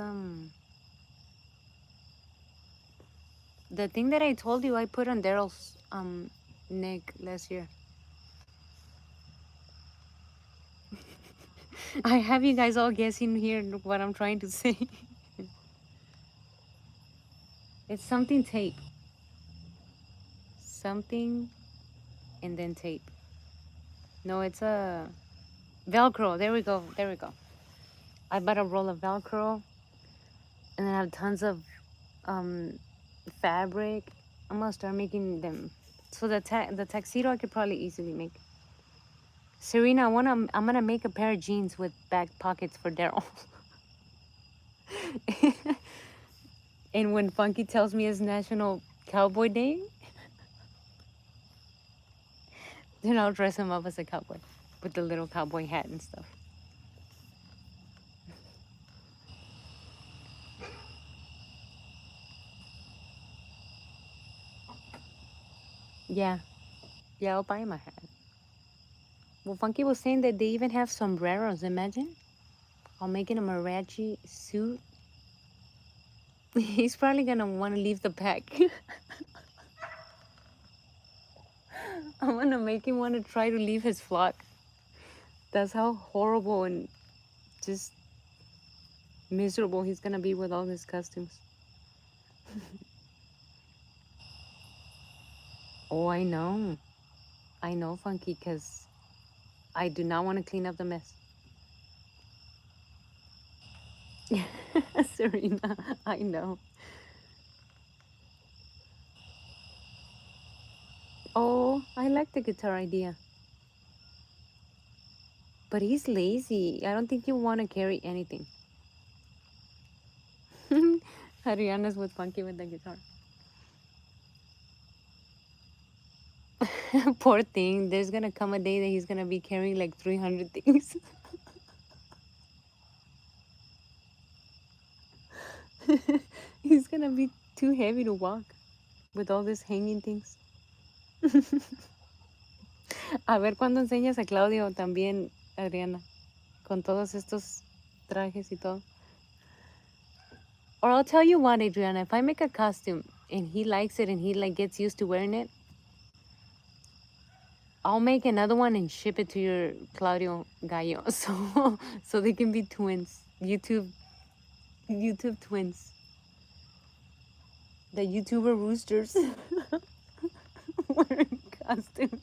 S1: the thing that I told you I put on Daryl's neck last year. I have you guys all guessing here what I'm trying to say. It's something tape. Something and then tape. No, it's a Velcro. There we go. There we go. I bought a roll of Velcro and I have tons of um fabric. I'm gonna start making them. So the tuxedo I could probably easily make. Serena, I'm gonna make a pair of jeans with back pockets for Daryl. And when Funky tells me it's National Cowboy Day, then I'll dress him up as a cowboy with the little cowboy hat and stuff. Yeah, yeah, I'll buy him a hat. Well, Funky was saying that they even have sombreros. Imagine, I'll make it a mariachi suit. He's probably gonna want to leave the pack. I'm gonna make him want to try to leave his flock. That's how horrible and just miserable he's gonna be with all his costumes. Oh, I know, Funky, because I do not want to clean up the mess. Serena, I know. Oh, I like the guitar idea. But he's lazy. I don't think you want to carry anything. Ariana's with Funky with the guitar. Poor thing. There's gonna come a day that he's gonna be carrying like 300 things. He's gonna be too heavy to walk with all these hanging things. A ver cuándo enseñas a Claudio también, Adriana, con todos estos trajes y todo. Or I'll tell you what, Adriana, if I make a costume and he likes it and he like gets used to wearing it, I'll make another one and ship it to your Claudio Gallo, so they can be twins. YouTube twins. The YouTuber roosters wearing costumes.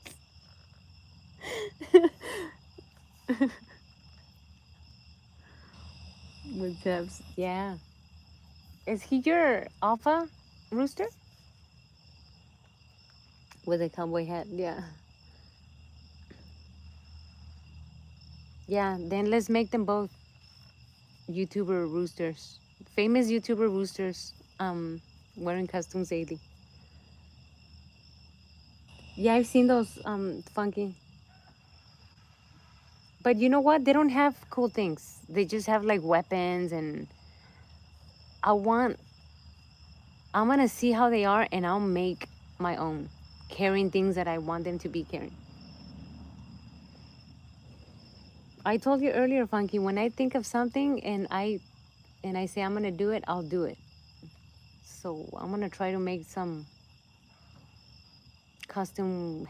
S1: With Jebs. Yeah. Is he your alpha rooster? With a cowboy hat. Yeah. Yeah. Then let's make them both YouTuber roosters. Famous YouTuber roosters wearing costumes daily. Yeah, I've seen those funky. But you know what? They don't have cool things. They just have like weapons and I want I'm gonna see how they are and I'll make my own carrying things that I want them to be carrying. I told you earlier, Funky, when I think of something and I say I'm gonna do it, I'll do it. So I'm gonna try to make some custom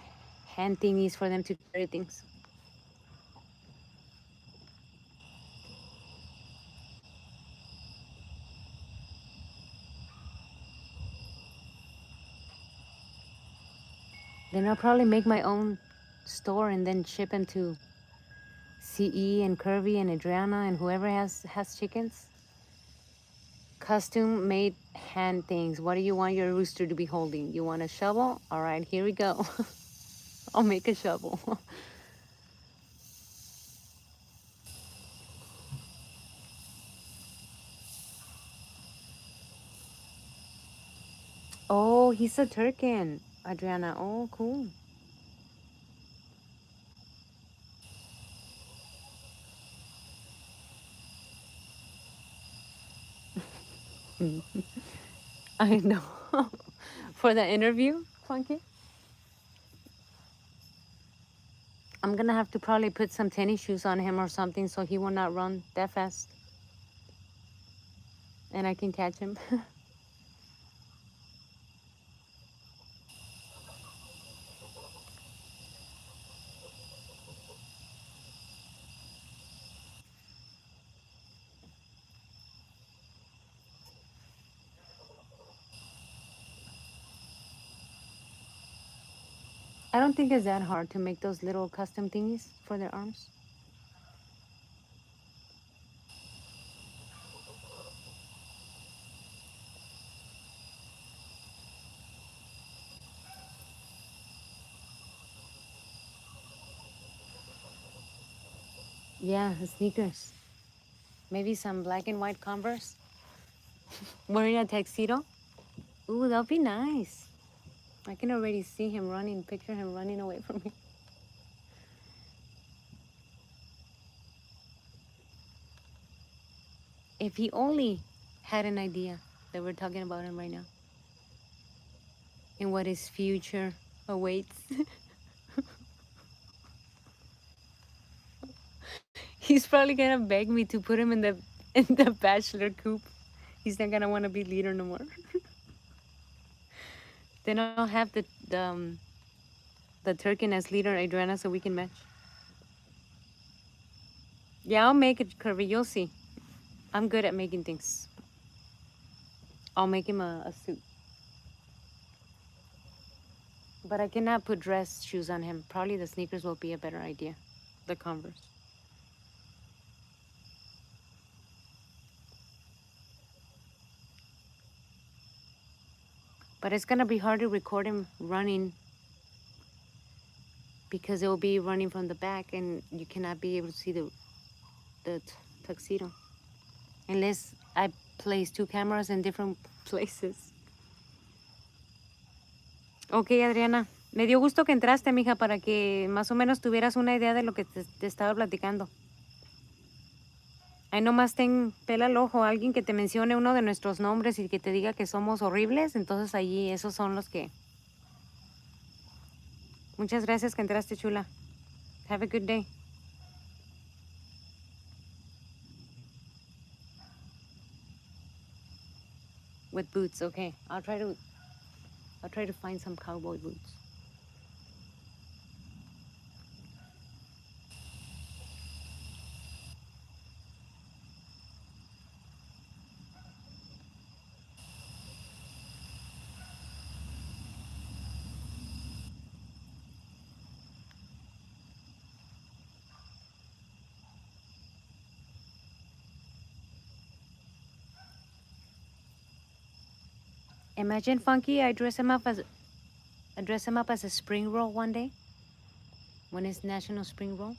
S1: hand thingies for them to carry things. Then I'll probably make my own store and then ship them to CE and Kirby and Adriana and whoever has chickens. Custom made hand things. What do you want your rooster to be holding? You want a shovel? All right, here we go. I'll make a shovel. Oh, he's a Turkin, Adriana. Oh, cool. I know. For the interview, Funky, I'm gonna have to probably put some tennis shoes on him or something so he will not run that fast and I can catch him. I don't think it's that hard to make those little custom thingies for their arms. Yeah, the sneakers. Maybe some black and white Converse. Wearing a tuxedo. Ooh, that'll be nice. I can already see him running, picture him running away from me. If he only had an idea that we're talking about him right now and what his future awaits. He's probably gonna beg me to put him in the bachelor coop. He's not gonna want to be leader no more. Then I'll have the Turkin as leader, Adriana, so we can match. Yeah, I'll make it, Kirby. You'll see. I'm good at making things. I'll make him a suit. But I cannot put dress shoes on him. Probably the sneakers will be a better idea. The Converse. But it's gonna be hard to record him running because it will be running from the back and you cannot be able to see the tuxedo. Unless I place two cameras in different places. Ok, Adriana. Me dio gusto que entraste, mija, para que más o menos tuvieras una idea de lo que te estaba platicando. Ahí nomás pela el ojo, alguien que te mencione uno de nuestros nombres y que te diga que somos horribles, entonces allí esos son los que... Muchas gracias que entraste, chula. Have a good day. With boots, okay. I'll try to find some cowboy boots. Imagine Funky. I dress him up as a spring roll one day when it's National Spring Roll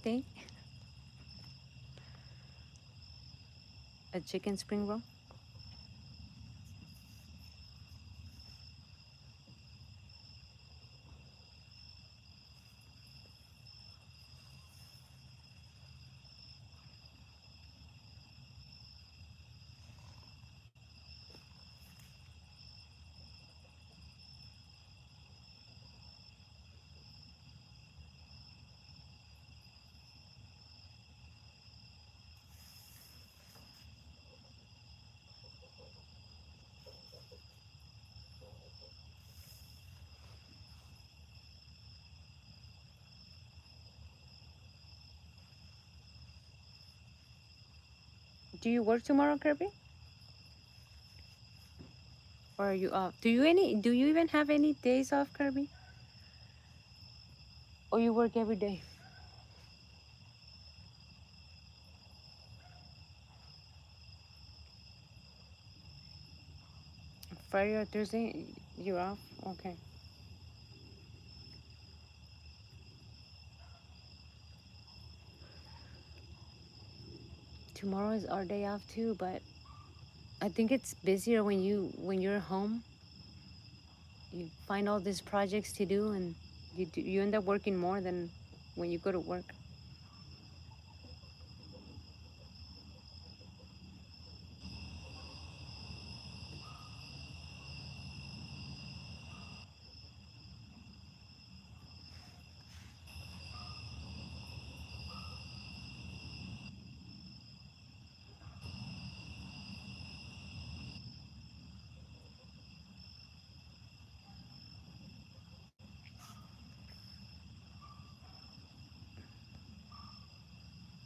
S1: Day. A chicken spring roll. Do you work tomorrow, Kirby? Or are you off? Do you even have any days off, Kirby? Or you work every day? Friday or Thursday, you're off? Okay. Tomorrow is our day off too, but I think it's busier when you're home. You find all these projects to do, and you end up working more than when you go to work.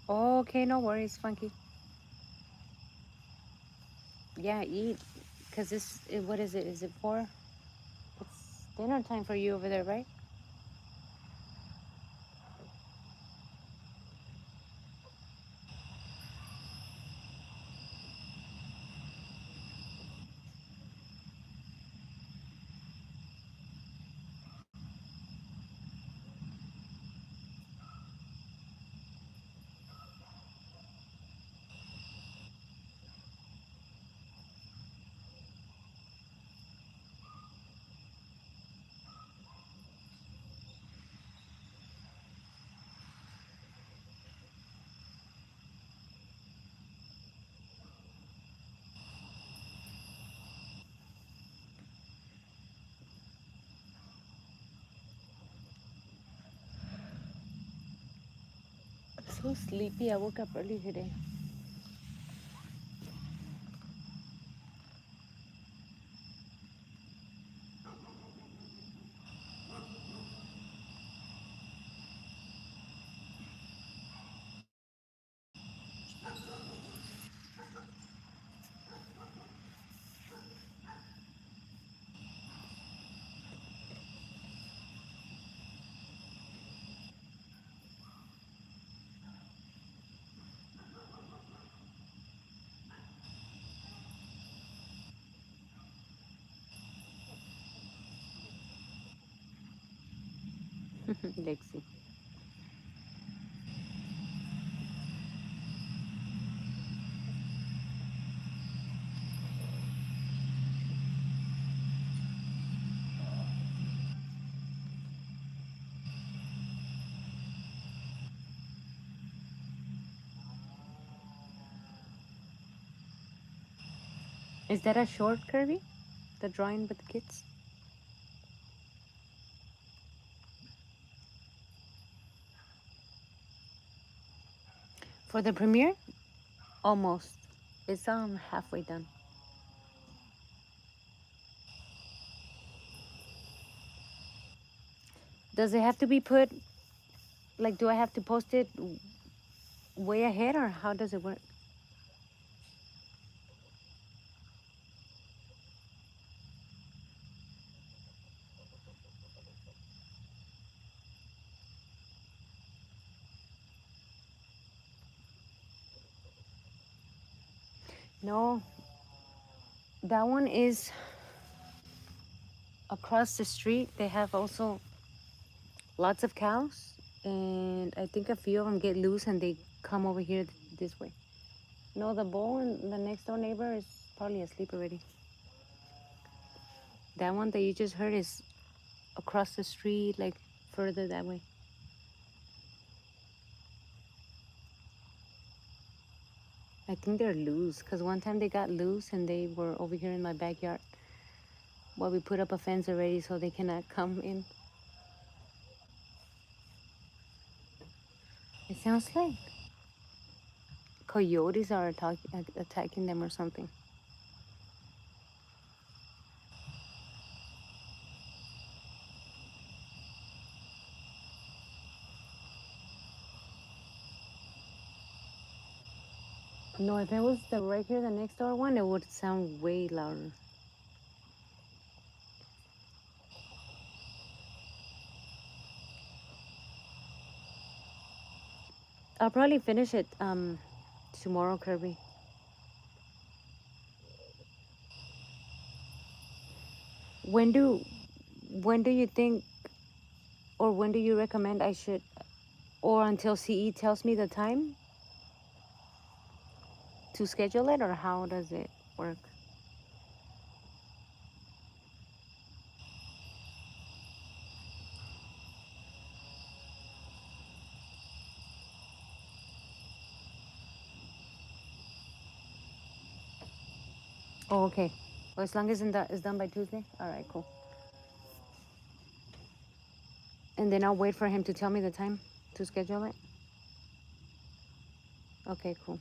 S1: Oh, okay, no worries, Funky. Yeah, eat. Cause what is it? Is it 4? It's dinner time for you over there, right? I'm so sleepy. I woke up early today. Lexi. Is that a short, Kirby? The drawing with the kids? For the premiere? Almost. It's halfway done. Does it have to be put like do I have to post it way ahead or how does it work? No, that one is Across the street, they have also lots of cows, and I think a few of them get loose and they come over here this way. No, the bull and the next door neighbor is probably asleep already. That one that you just heard is across the street, like further that way. I think they're loose because one time they got loose and they were over here in my backyard. Well, we put up a fence already so they cannot come in. It sounds like coyotes are attacking them or something. No, if it was the right here, the next door one, it would sound way louder. I'll probably finish it tomorrow, Kirby. When do when do you think or when do you recommend I should or until CE tells me the time to schedule it, or how does it work? Oh, okay. Well, as long as it's done by Tuesday. All right, cool. And then I'll wait for him to tell me the time to schedule it. Okay, cool.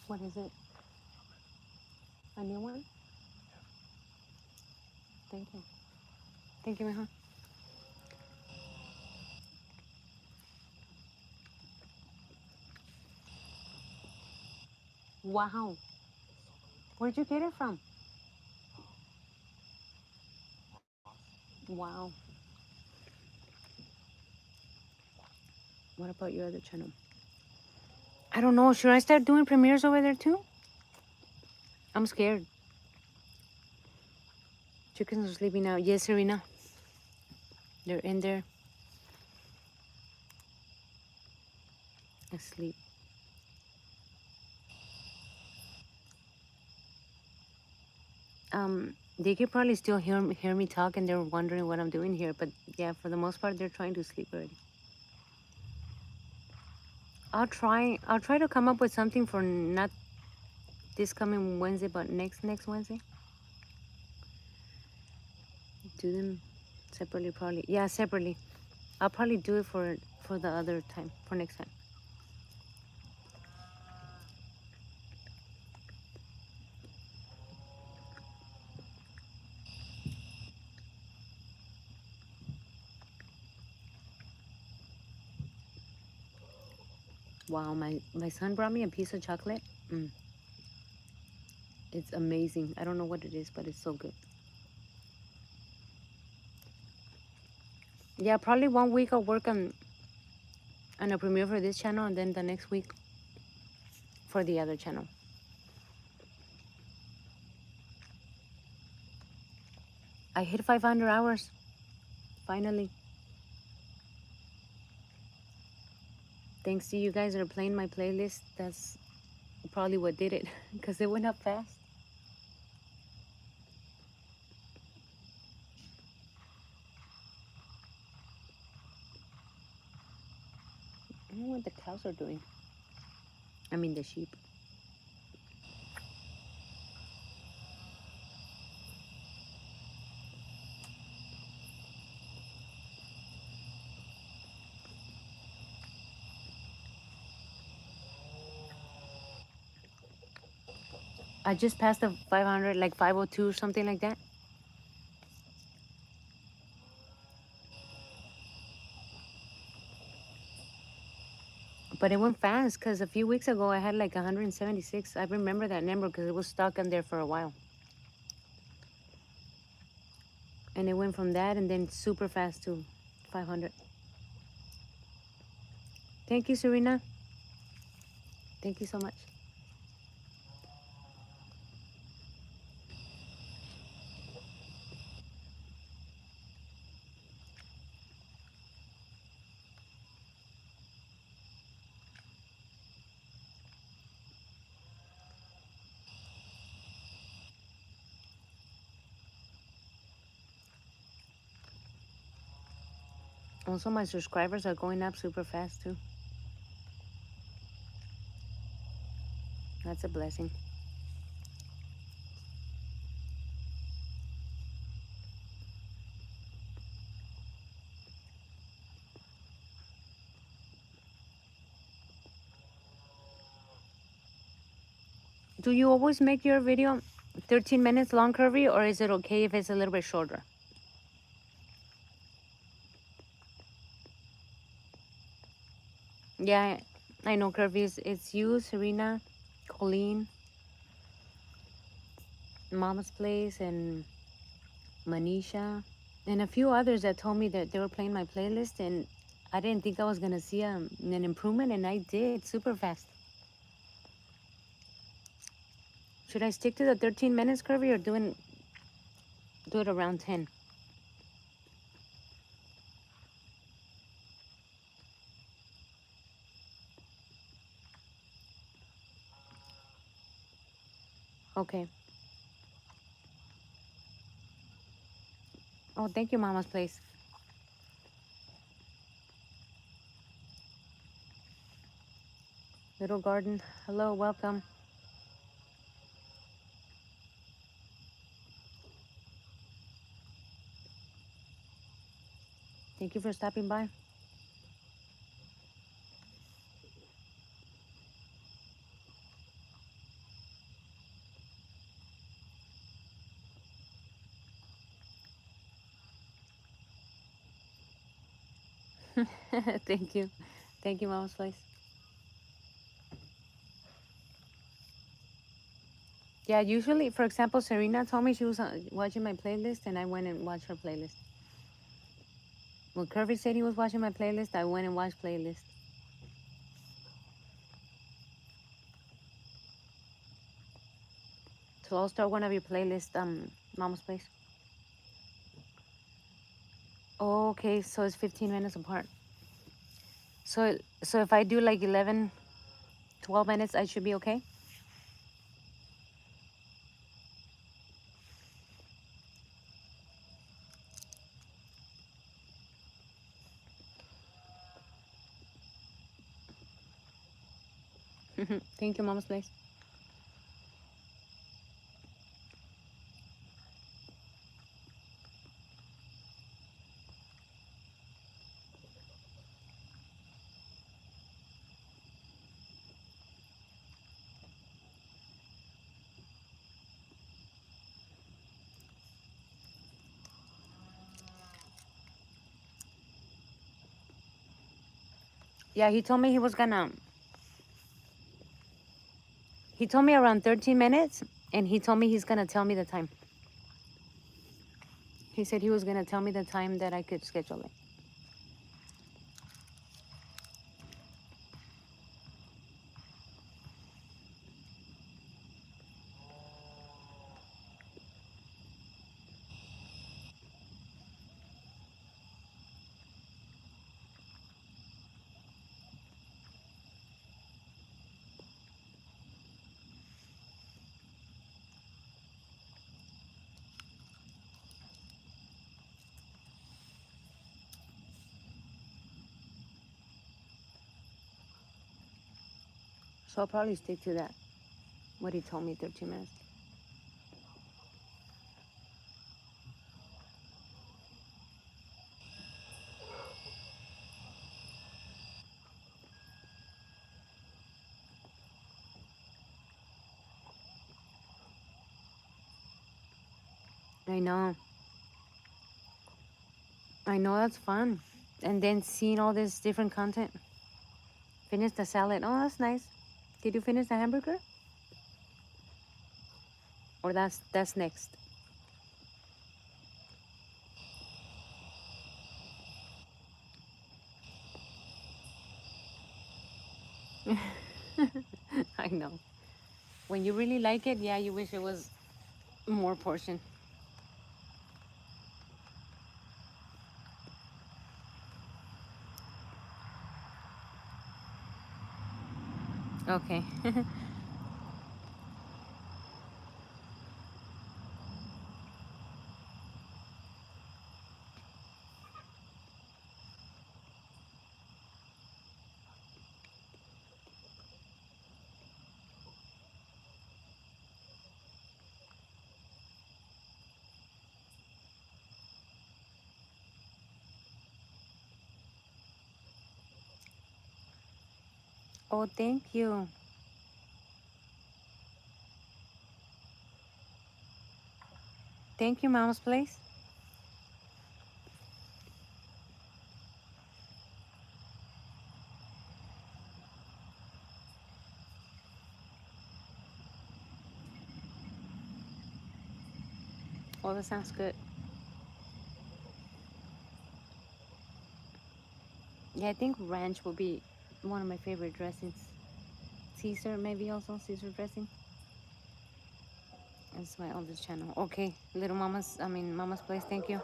S1: What is it? A new one? Thank you. Thank you, mija. Wow. Where'd you get it from? Wow. What about your other channel? I don't know. Should I start doing premieres over there too? I'm scared. Chickens are sleeping now. Yes, Serena. They're in there asleep. They could probably still hear me talk, and they're wondering what I'm doing here. But yeah, for the most part, they're trying to sleep already. I'll try to come up with something for not this coming Wednesday, but next Wednesday. Do them separately, probably. Yeah, separately. I'll probably do it for the other time, for next time. Wow, my son brought me a piece of chocolate. Mm, it's amazing. I don't know what it is, but it's so good. Yeah, probably 1 week I'll work on a premiere for this channel, and then the next week for the other channel. I hit 500 hours, finally. Thanks to you guys that are playing my playlist, that's probably what did it, because it went up fast. I don't know what the cows are doing. I mean, the sheep. I just passed the 500, like 502 or something like that. But it went fast because a few weeks ago I had like 176. I remember that number because it was stuck in there for a while. And it went from that and then super fast to 500. Thank you, Serena. Thank you so much. Also, my subscribers are going up super fast too. That's a blessing. Do you always make your video 13 minutes long, Curvy, or is it okay if it's a little bit shorter? Yeah, I know, Curvy. It's you, Serena, Colleen, Mama's Place, and Manisha, and a few others that told me that they were playing my playlist, and I didn't think I was gonna see an improvement, and I did super fast. Should I stick to the 13 minutes, Curvy, or do it around 10? Okay. Oh, thank you, Mama's Place. Little Garden. Hello, welcome. Thank you for stopping by. Thank you. Thank you, Mama's Place. Yeah, usually, for example, Serena told me she was watching my playlist, and I went and watched her playlist. When Curvy said he was watching my playlist, I went and watched playlist. So I'll start one of your playlists, Mama's Place. Oh, okay, so it's 15 minutes apart. So if I do like 11, 12 minutes, I should be okay? Thank you, Mama's Place. Yeah, he told me he told me around 13 minutes, and he told me he's gonna tell me the time. He said he was gonna tell me the time that I could schedule it. So I'll probably stick to that, what he told me, 13 minutes. I know. I know, that's fun. And then seeing all this different content. Finish the salad. Oh, that's nice. Did you finish the hamburger? Or that's next? I know. When you really like it, yeah, you wish it was more portion. Okay. Oh, thank you. Thank you, Mama's Place. Oh, that sounds good. Yeah, I think ranch will be one of my favorite dressings. Caesar, maybe also Caesar dressing. It's my oldest channel. Okay, Mama's Place. Thank you.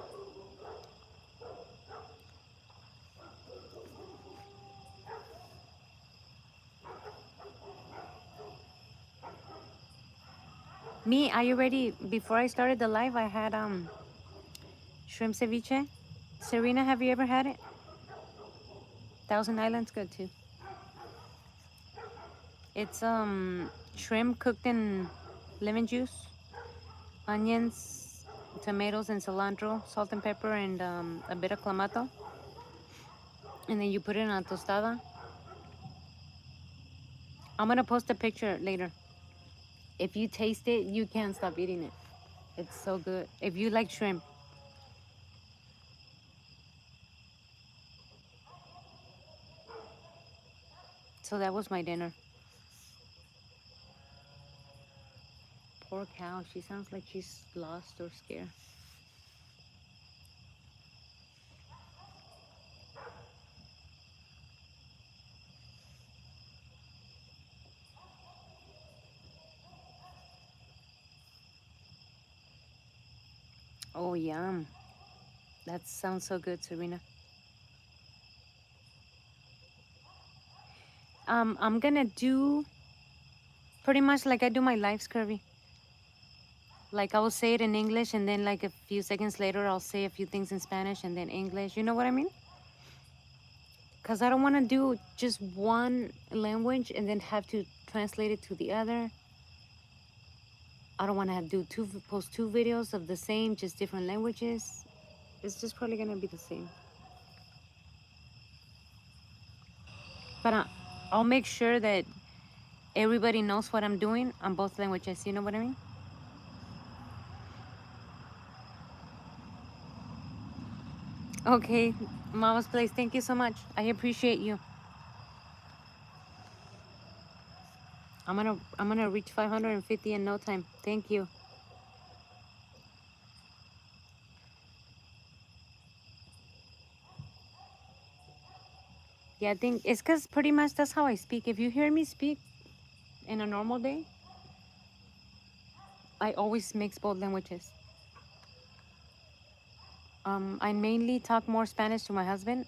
S1: Me, are you ready? Before I started the live, I had shrimp ceviche. Serena, have you ever had it? Thousand Island's good too. It's shrimp cooked in lemon juice, onions, tomatoes, and cilantro, salt and pepper, and a bit of clamato. And then you put it in a tostada. I'm gonna post a picture later. If you taste it, you can't stop eating it. It's so good. If you like shrimp. So that was my dinner. Poor cow. She sounds like she's lost or scared. Oh, yum. That sounds so good, Serena. I'm gonna do pretty much like I do my lives, Curvy. Like I will say it in English and then like a few seconds later I'll say a few things in Spanish and then English. You know what I mean? Because I don't want to do just one language and then have to translate it to the other. I don't want to have do post two videos of the same, just different languages. It's just probably gonna be the same. But I'll make sure that everybody knows what I'm doing on both languages. You know what I mean? Okay, Mama's Place. Thank you so much. I appreciate you. I'm gonna reach 550 in no time. Thank you. Yeah, I think it's because pretty much that's how I speak. If you hear me speak in a normal day, I always mix both languages. I mainly talk more Spanish to my husband,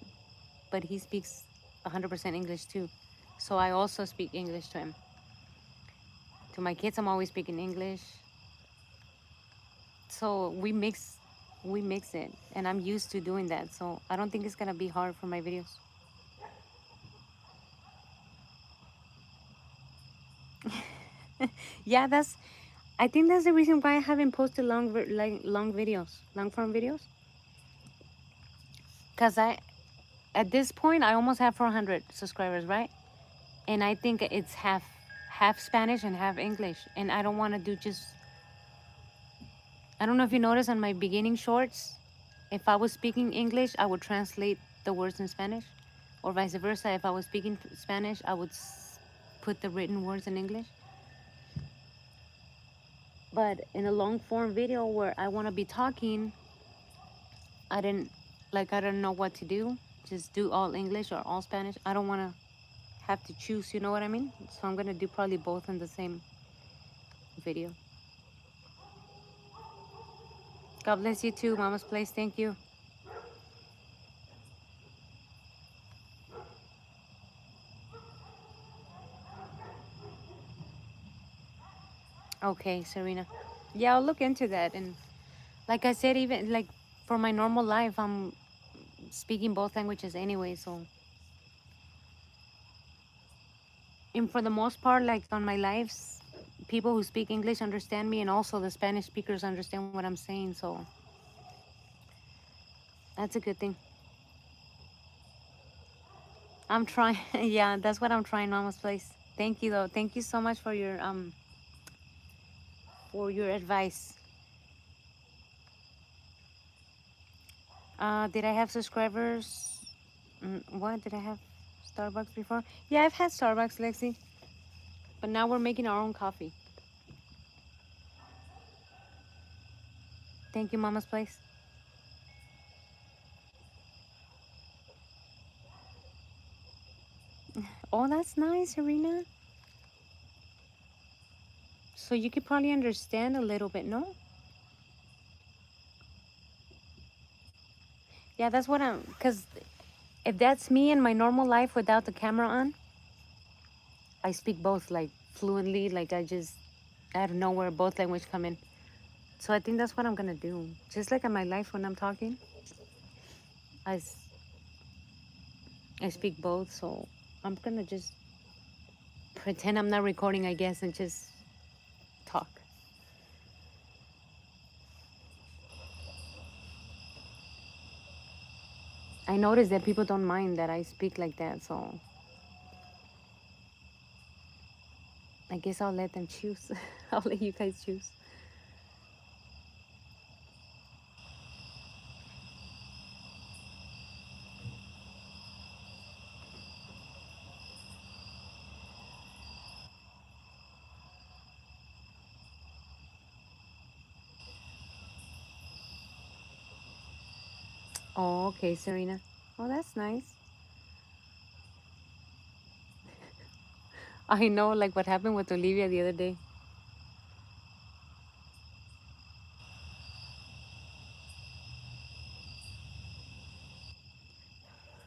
S1: but he speaks 100% English too. So I also speak English to him. To my kids, I'm always speaking English. So we mix it, and I'm used to doing that. So I don't think it's gonna be hard for my videos. Yeah, I think that's the reason why I haven't posted long videos, long form videos. Cause at this point I almost have 400 subscribers, right? And I think it's half Spanish and half English, and I don't want to do just. I don't know if you noticed on my beginning shorts, if I was speaking English, I would translate the words in Spanish, or vice versa. If I was speaking Spanish, I would put the written words in English. But in a long form video where I want to be talking, I didn't I don't know what to do. Just do all English or all Spanish. I don't want to have to choose, you know what I mean? So I'm going to do probably both in the same video. God bless you too, Mama's Place. Thank you. Okay, Serena. Yeah, I'll look into that. And like I said, even like for my normal life, I'm speaking both languages anyway. So, and for the most part, like on my lives, people who speak English understand me, and also the Spanish speakers understand what I'm saying. So that's a good thing. I'm trying. Yeah, that's what I'm trying, Mama's Place. Thank you, though. Thank you so much for your advice. Did I have subscribers? What did I have? Starbucks before? Yeah, I've had Starbucks, Lexi. But now we're making our own coffee. Thank you, Mama's Place. Oh, that's nice, Serena. So you could probably understand a little bit, no? Yeah, that's what I'm. Because if that's me in my normal life without the camera on, I speak both like fluently. Like I just out of nowhere, both language come in. So I think that's what I'm gonna do. Just like in my life when I'm talking, I, s- I speak both. So I'm gonna just pretend I'm not recording, I guess, and just talk. I notice that people don't mind that I speak like that. So I guess I'll let them choose. I'll let you guys choose. Oh, okay, Serena. Oh, that's nice. I know, like what happened with Olivia the other day.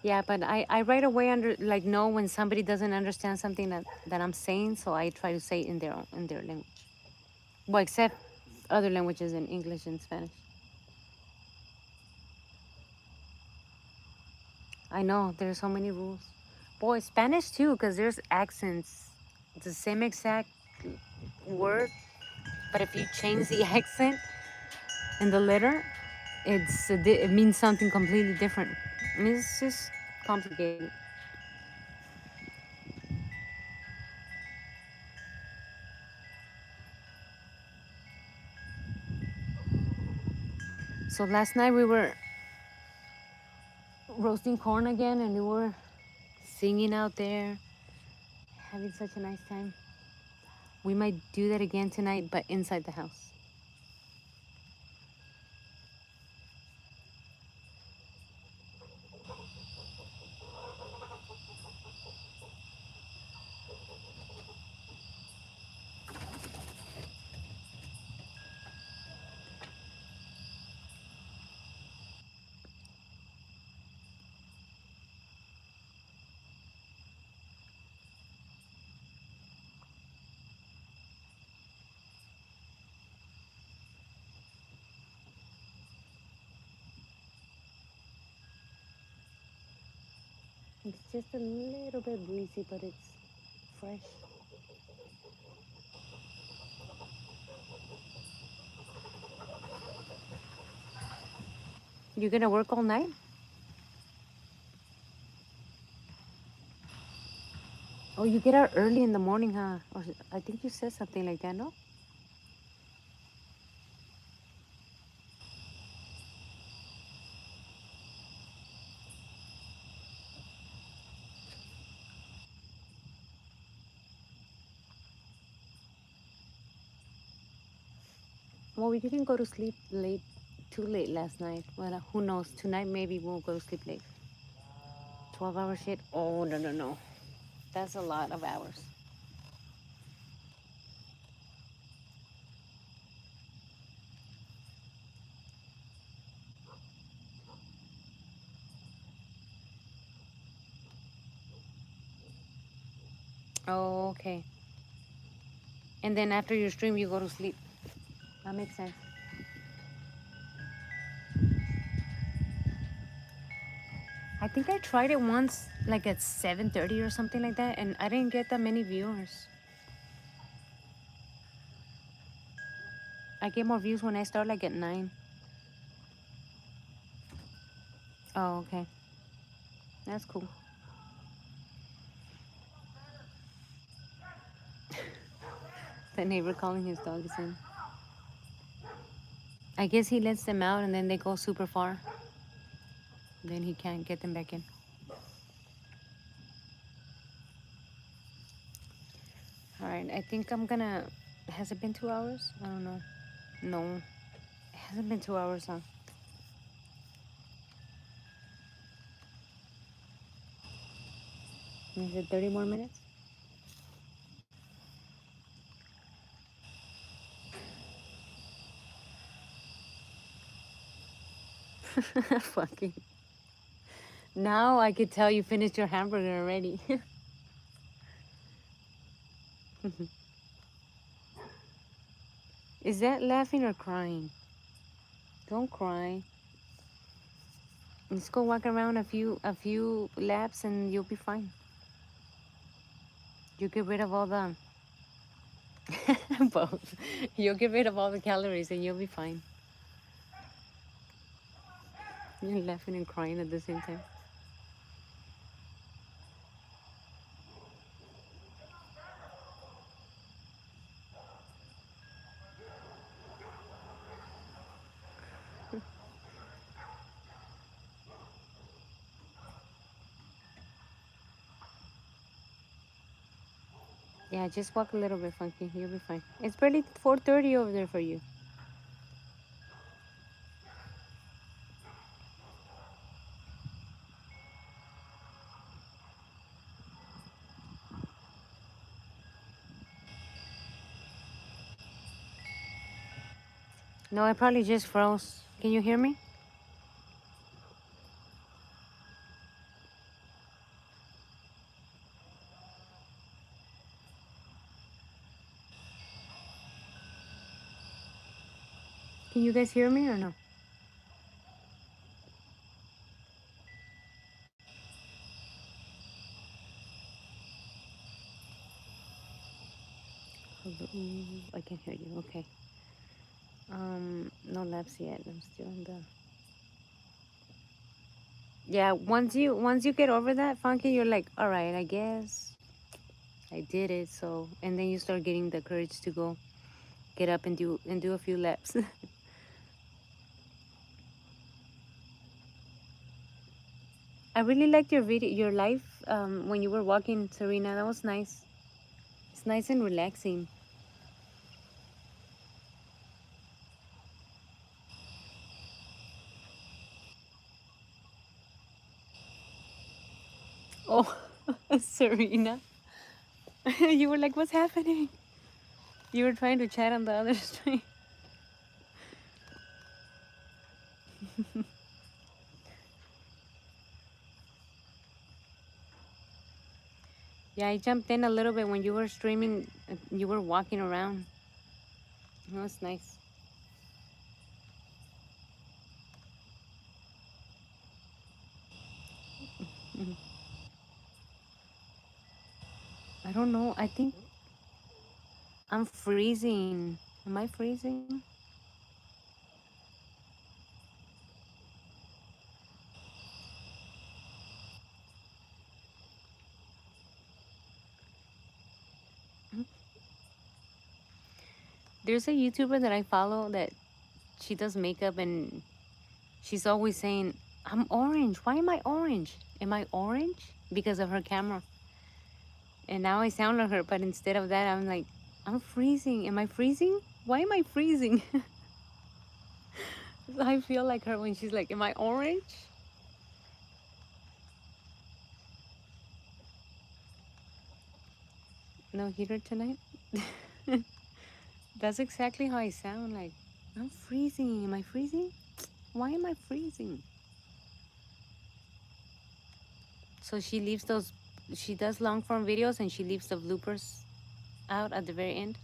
S1: Yeah, but I right away like know when somebody doesn't understand something that I'm saying, so I try to say it in their language. Well, except other languages in English and Spanish. I know there's so many rules. Boy, Spanish too, because there's accents. It's the same exact word, but if you change the accent in the letter, it means something completely different. I mean, it's just complicated. So last night we were roasting corn again, and we were singing out there, having such a nice time. We might do that again tonight, but inside the house. It's just a little bit breezy, but it's fresh. You're gonna work all night? Oh, you get out early in the morning, huh? Or I think you said something like that, no? Well, we didn't go to sleep late, too late last night. Well, who knows? Tonight maybe we'll go to sleep late. 12-hour shit? Oh, no, no, no. That's a lot of hours. Oh, okay. And then after your stream, you go to sleep. That makes sense. I think I tried it once, like at 7:30 or something like that, and I didn't get that many viewers. I get more views when I start like at 9. Oh, okay. That's cool. The neighbor calling his dog is in. I guess he lets them out and then they go super far. Then he can't get them back in. All right, I think I'm gonna. Has it been 2 hours? I don't know. No, it hasn't been 2 hours, huh? Is it 30 more minutes? Fucking. Now I could tell you finished your hamburger already. Is that laughing or crying? Don't cry. Just go walk around a few laps and you'll be fine. You get rid of all the both. You'll get rid of all the calories and you'll be fine. You're laughing and crying at the same time. Yeah, just walk a little bit, Funky. You'll be fine. It's barely 4:30 over there for you. No, I probably just froze. Can you hear me? Can you guys hear me or no? Hello? I can hear you. Okay. No laps yet. I'm still in the. Yeah, once you get over that, Funky, you're like, all right, I guess I did it. So, and then you start getting the courage to go get up and do a few laps. I really liked your video, your live, when you were walking, Serena. That was nice. It's nice and relaxing. Oh, Serena. You were like, what's happening? You were trying to chat on the other stream. Yeah, I jumped in a little bit when you were streaming. You were walking around. That was nice. Mhm. I don't know. I think I'm freezing. Am I freezing? There's a YouTuber that I follow that she does makeup and she's always saying, I'm orange. Why am I orange? Am I orange? Because of her camera. And now I sound like her, but instead of that, I'm like, I'm freezing. Am I freezing? Why am I freezing? I feel like her when she's like, "Am I orange?" No heater tonight. That's exactly how I sound. Like, I'm freezing. Am I freezing? Why am I freezing? So she leaves those. She does long form videos and she leaves the bloopers out at the very end.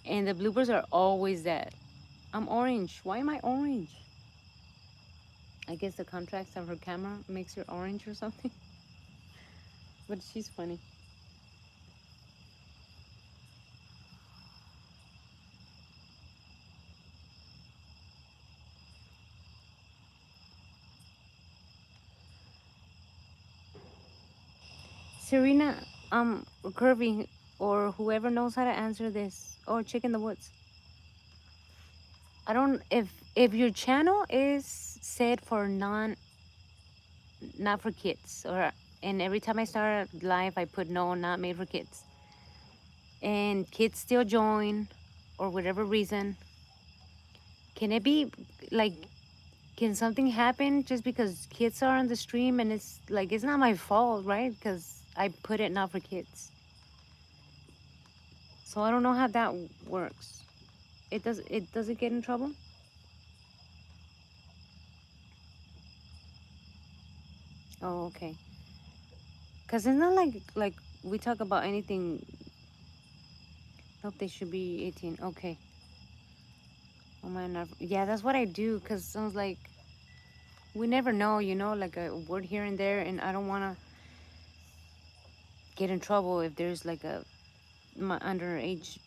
S1: And the bloopers are always that. I'm orange. Why am I orange? I guess the contrast of her camera makes her orange or something. But she's funny. Serena, Kirby, or whoever knows how to answer this, or Chick in the Woods. I don't if your channel is set for not for kids, or and every time I start live I put no, not made for kids, and kids still join, or whatever reason, can it be like, can something happen just because kids are on the stream and it's like it's not my fault, right? Because I put it not for kids. So I don't know how that works. Does it get in trouble? Oh, okay. Cause it's not like we talk about anything. Nope, they should be 18. Okay. Oh my, not, yeah, that's what I do. Cause I was like, we never know, like a word here and there, and I don't wanna get in trouble if there's like my underage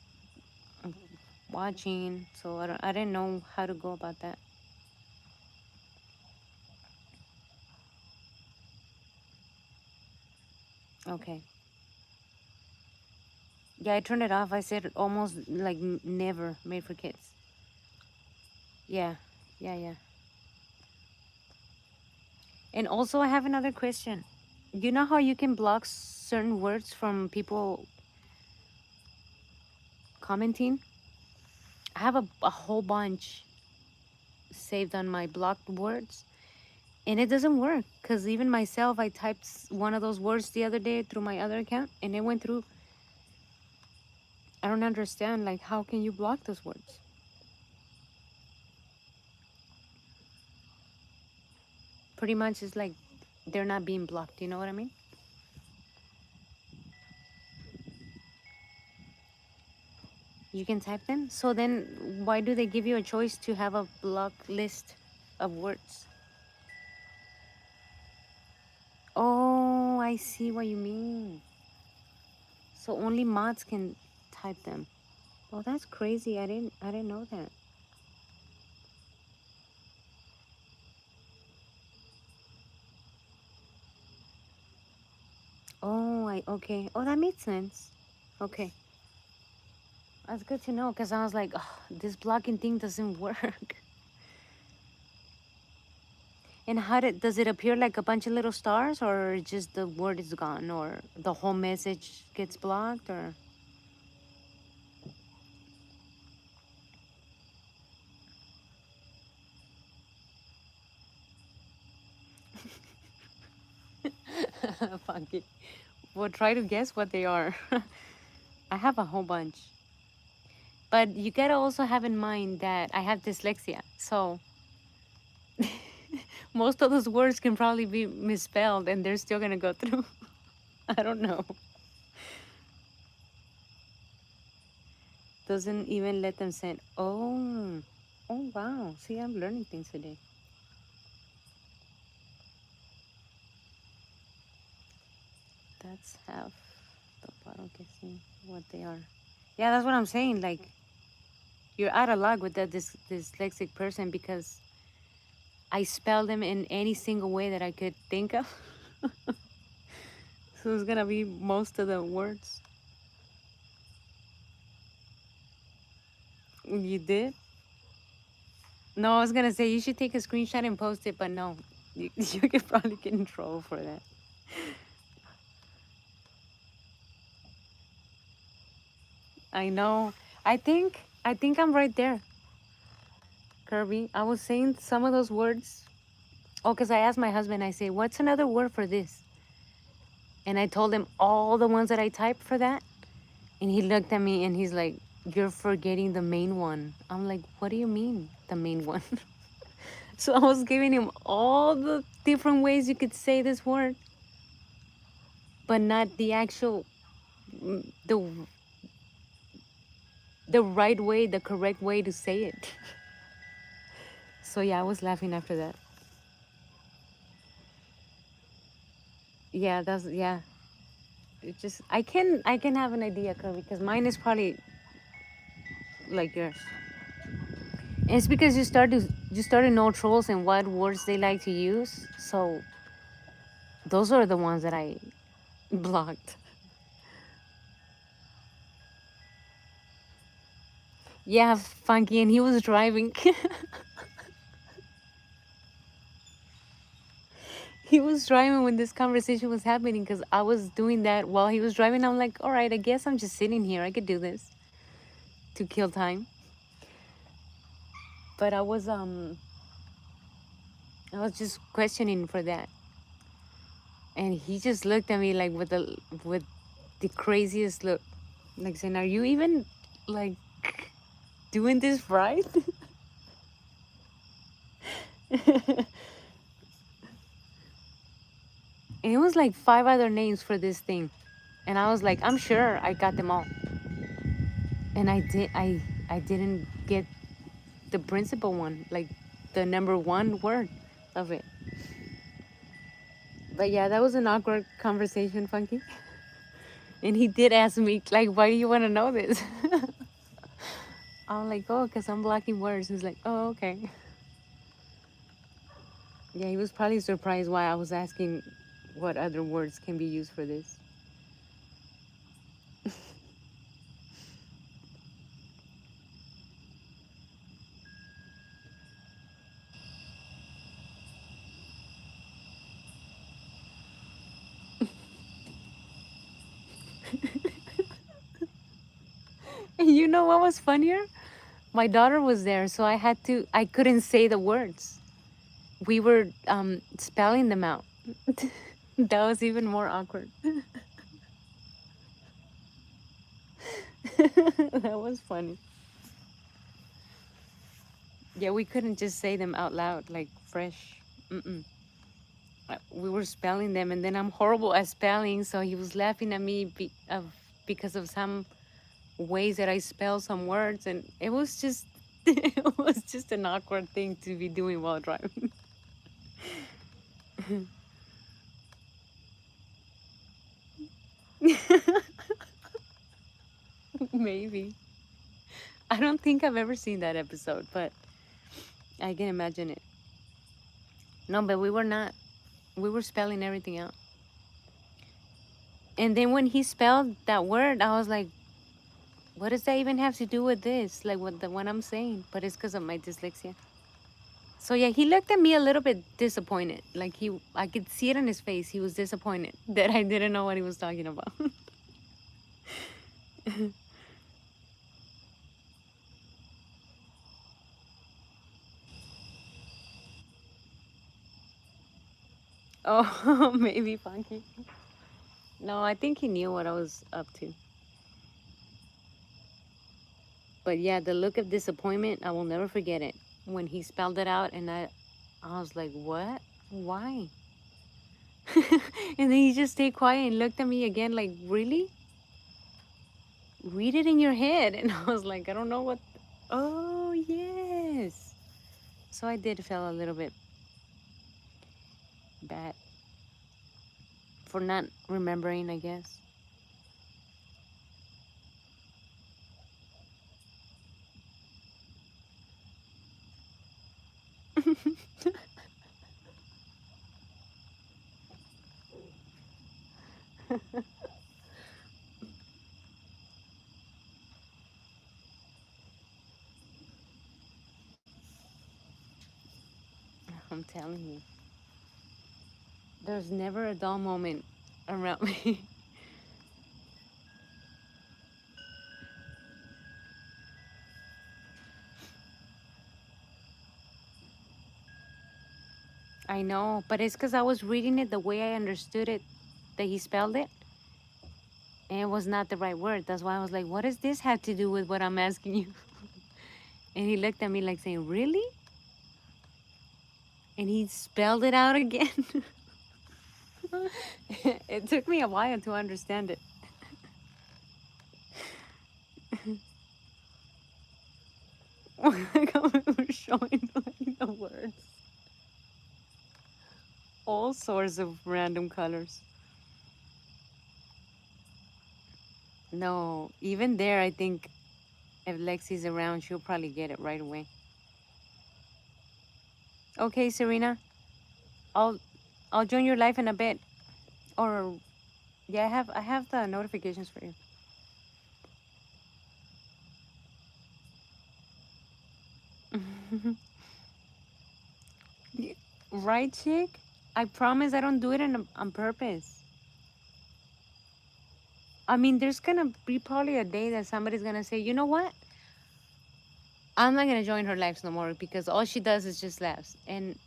S1: watching. So I didn't know how to go about that. Okay. Yeah, I turned it off. I said almost like never made for kids. Yeah, yeah, yeah. And also, I have another question. You know how you can block certain words from people commenting? I have a whole bunch saved on my blocked words, and it doesn't work because even myself, I typed one of those words the other day through my other account, and it went through. I don't understand. Like, how can you block those words? Pretty much, it's like they're not being blocked. You know what I mean? You can type them. So then, why do they give you a choice to have a block list of words? Oh, I see what you mean. So only mods can type them. Oh, that's crazy. I didn't know that. Oh, I okay. Oh, that makes sense. Okay. That's good to know because I was like, oh, this blocking thing doesn't work. And does it appear like a bunch of little stars, or just the word is gone, or the whole message gets blocked, or fuck it. Well, try to guess what they are. I have a whole bunch. But you gotta also have in mind that I have dyslexia. So most of those words can probably be misspelled and they're still gonna go through. I don't know. Doesn't even let them send. Oh, oh wow. See, I'm learning things today. That's half the bottle guessing what they are. Yeah, that's what I'm saying. Like, you're out of luck with that dyslexic person because I spell them in any single way that I could think of. So it's gonna be most of the words. You did? No, I was gonna say you should take a screenshot and post it, but no, you could probably get in trouble for that. I know. I think I'm right there. Kirby, I was saying some of those words. Oh, because I asked my husband, I say, what's another word for this? And I told him all the ones that I typed for that. And he looked at me and he's like, you're forgetting the main one. I'm like, what do you mean, the main one? So I was giving him all the different ways you could say this word, but not the actual, the right way, the correct way to say it. So yeah, I was laughing after that. Yeah, that's yeah. It just I can have an idea, Kirby, because mine is probably like yours. And it's because you start to know trolls and what words they like to use. So those are the ones that I blocked. Yeah, Funky, and he was driving. He was driving when this conversation was happening because I was doing that while he was driving. I'm like, all right, I guess I'm just sitting here. I could do this to kill time. But I was just questioning for that. And he just looked at me like with the craziest look. Like saying, are you even like doing this right? And it was like five other names for this thing. And I was like, I'm sure I got them all. And I didn't get the principal one, like the number one word of it. But yeah, that was an awkward conversation, Funky. And he did ask me, like, why do you want to know this? I'm like, oh, because I'm blocking words. He's like, oh, okay. Yeah, he was probably surprised why I was asking what other words can be used for this. And you know what was funnier? My daughter was there, so I couldn't say the words. We were spelling them out. That was even more awkward. That was funny. Yeah, we couldn't just say them out loud like fresh. Mm-mm. We were spelling them, and then I'm horrible at spelling, so he was laughing at me because of some ways that I spell some words, and it was just it was just an awkward thing to be doing while driving. Maybe. I don't think I've ever seen that episode, but I can imagine it. No, but we were not. We were spelling everything out. And then when he spelled that word, I was like, what does that even have to do with this? Like what the one I'm saying? But it's because of my dyslexia. So yeah, he looked at me a little bit disappointed. Like I could see it on his face. He was disappointed that I didn't know what he was talking about. Oh, maybe Funky. No, I think he knew what I was up to. But yeah, the look of disappointment, I will never forget it. When he spelled it out and I was like, what? Why? And then he just stayed quiet and looked at me again like, really? Read it in your head. And I was like, I don't know what. Oh, yes. So I did feel a little bit bad for not remembering, I guess. I'm telling you, there's never a dull moment around me. I know, but it's because I was reading it the way I understood it, that he spelled it, and it was not the right word. That's why I was like, what does this have to do with what I'm asking you? And he looked at me like saying, really? And he spelled it out again. It took me a while to understand it. Like I was showing like the words. All sorts of random colors. No, even there, I think if Lexi's around, she'll probably get it right away. Okay, Serena, I'll I'll join your live in a bit. Or yeah, I have the notifications for you. Right, chick? I promise I don't do it on purpose. I mean, there's gonna be probably a day that somebody's gonna say, you know what? I'm not gonna join her lives no more because all she does is just laughs. And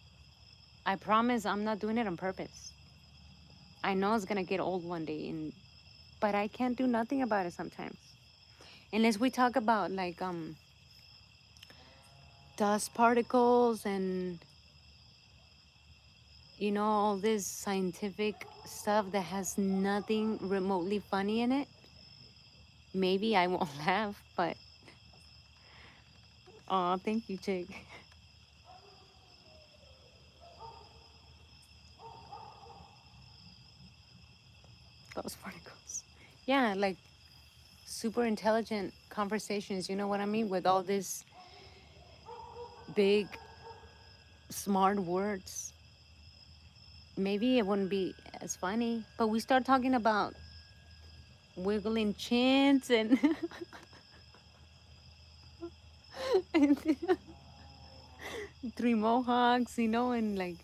S1: I promise I'm not doing it on purpose. I know it's gonna get old one day, and but I can't do nothing about it sometimes. Unless we talk about like dust particles and all this scientific stuff that has nothing remotely funny in it. Maybe I won't laugh, but oh, thank you, chick. Dust particles. Yeah, like super intelligent conversations, you know what I mean? With all these big, smart words. Maybe it wouldn't be as funny, but we start talking about wiggling chins and, and three mohawks, and like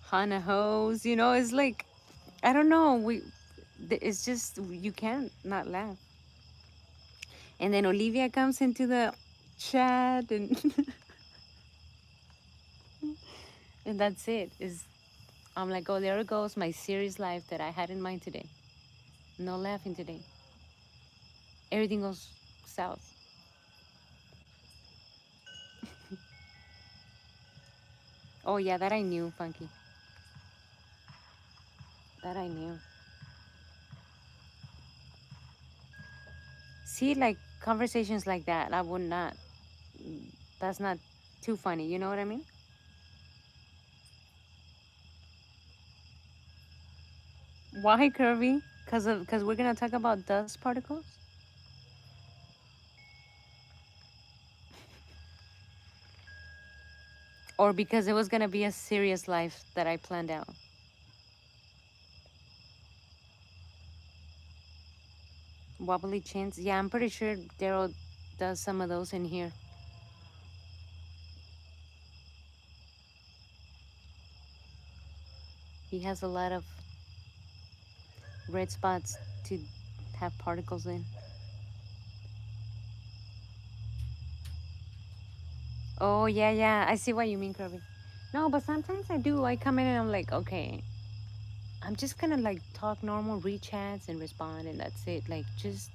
S1: Hana hose, it's like, I don't know, it's just, you can't not laugh. And then Olivia comes into the chat and and that's it. I'm like, oh, there goes my serious life that I had in mind today. No laughing today. Everything goes south. Oh yeah, that I knew, Funky. That I knew. See, like conversations like that, I would not. That's not too funny. You know what I mean? Why, Kirby? Because we're gonna talk about dust particles. Or because it was gonna be a serious life that I planned out. Wobbly chins. Yeah, I'm pretty sure Daryl does some of those in here. He has a lot of red spots to have particles in. Oh yeah, yeah. I see what you mean, Kirby. No, but sometimes I do. I come in and I'm like, okay, I'm just gonna like talk normal, read chats and respond, and that's it. Like just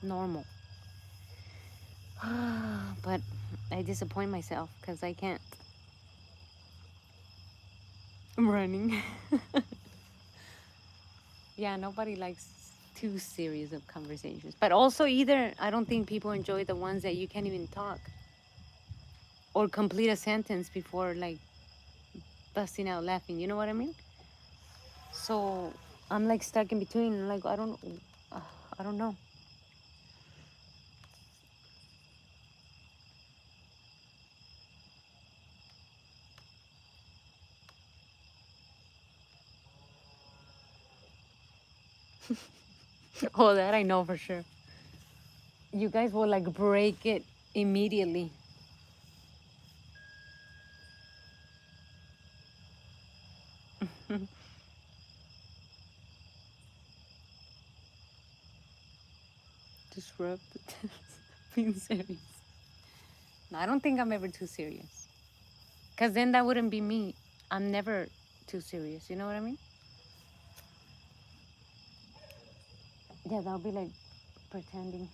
S1: normal. But I disappoint myself because I can't. I'm running. Yeah, nobody likes too serious of conversations. But also, either I don't think people enjoy the ones that you can't even talk or complete a sentence before like busting out laughing. You know what I mean? So I'm like stuck in between. Like uh, I don't know. Oh, that I know for sure. You guys will like break it immediately. Disrupt. Being serious. No, I don't think I'm ever too serious. Because then that wouldn't be me. I'm never too serious. You know what I mean? Yeah, that'll be like pretending.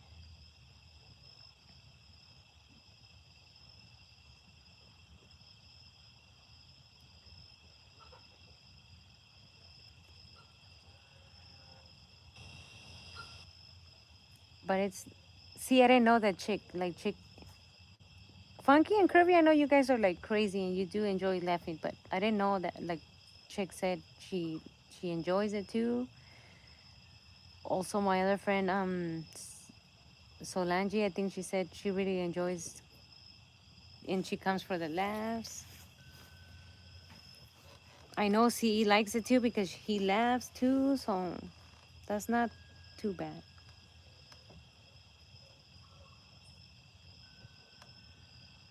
S1: But it's, see, I didn't know that chick, like chick, Funky and Curvy. I know you guys are like crazy and you do enjoy laughing, but I didn't know that like chick said she enjoys it too. Also, my other friend, Solange, I think she said she really enjoys and she comes for the laughs. I know CE likes it too because he laughs too, so that's not too bad.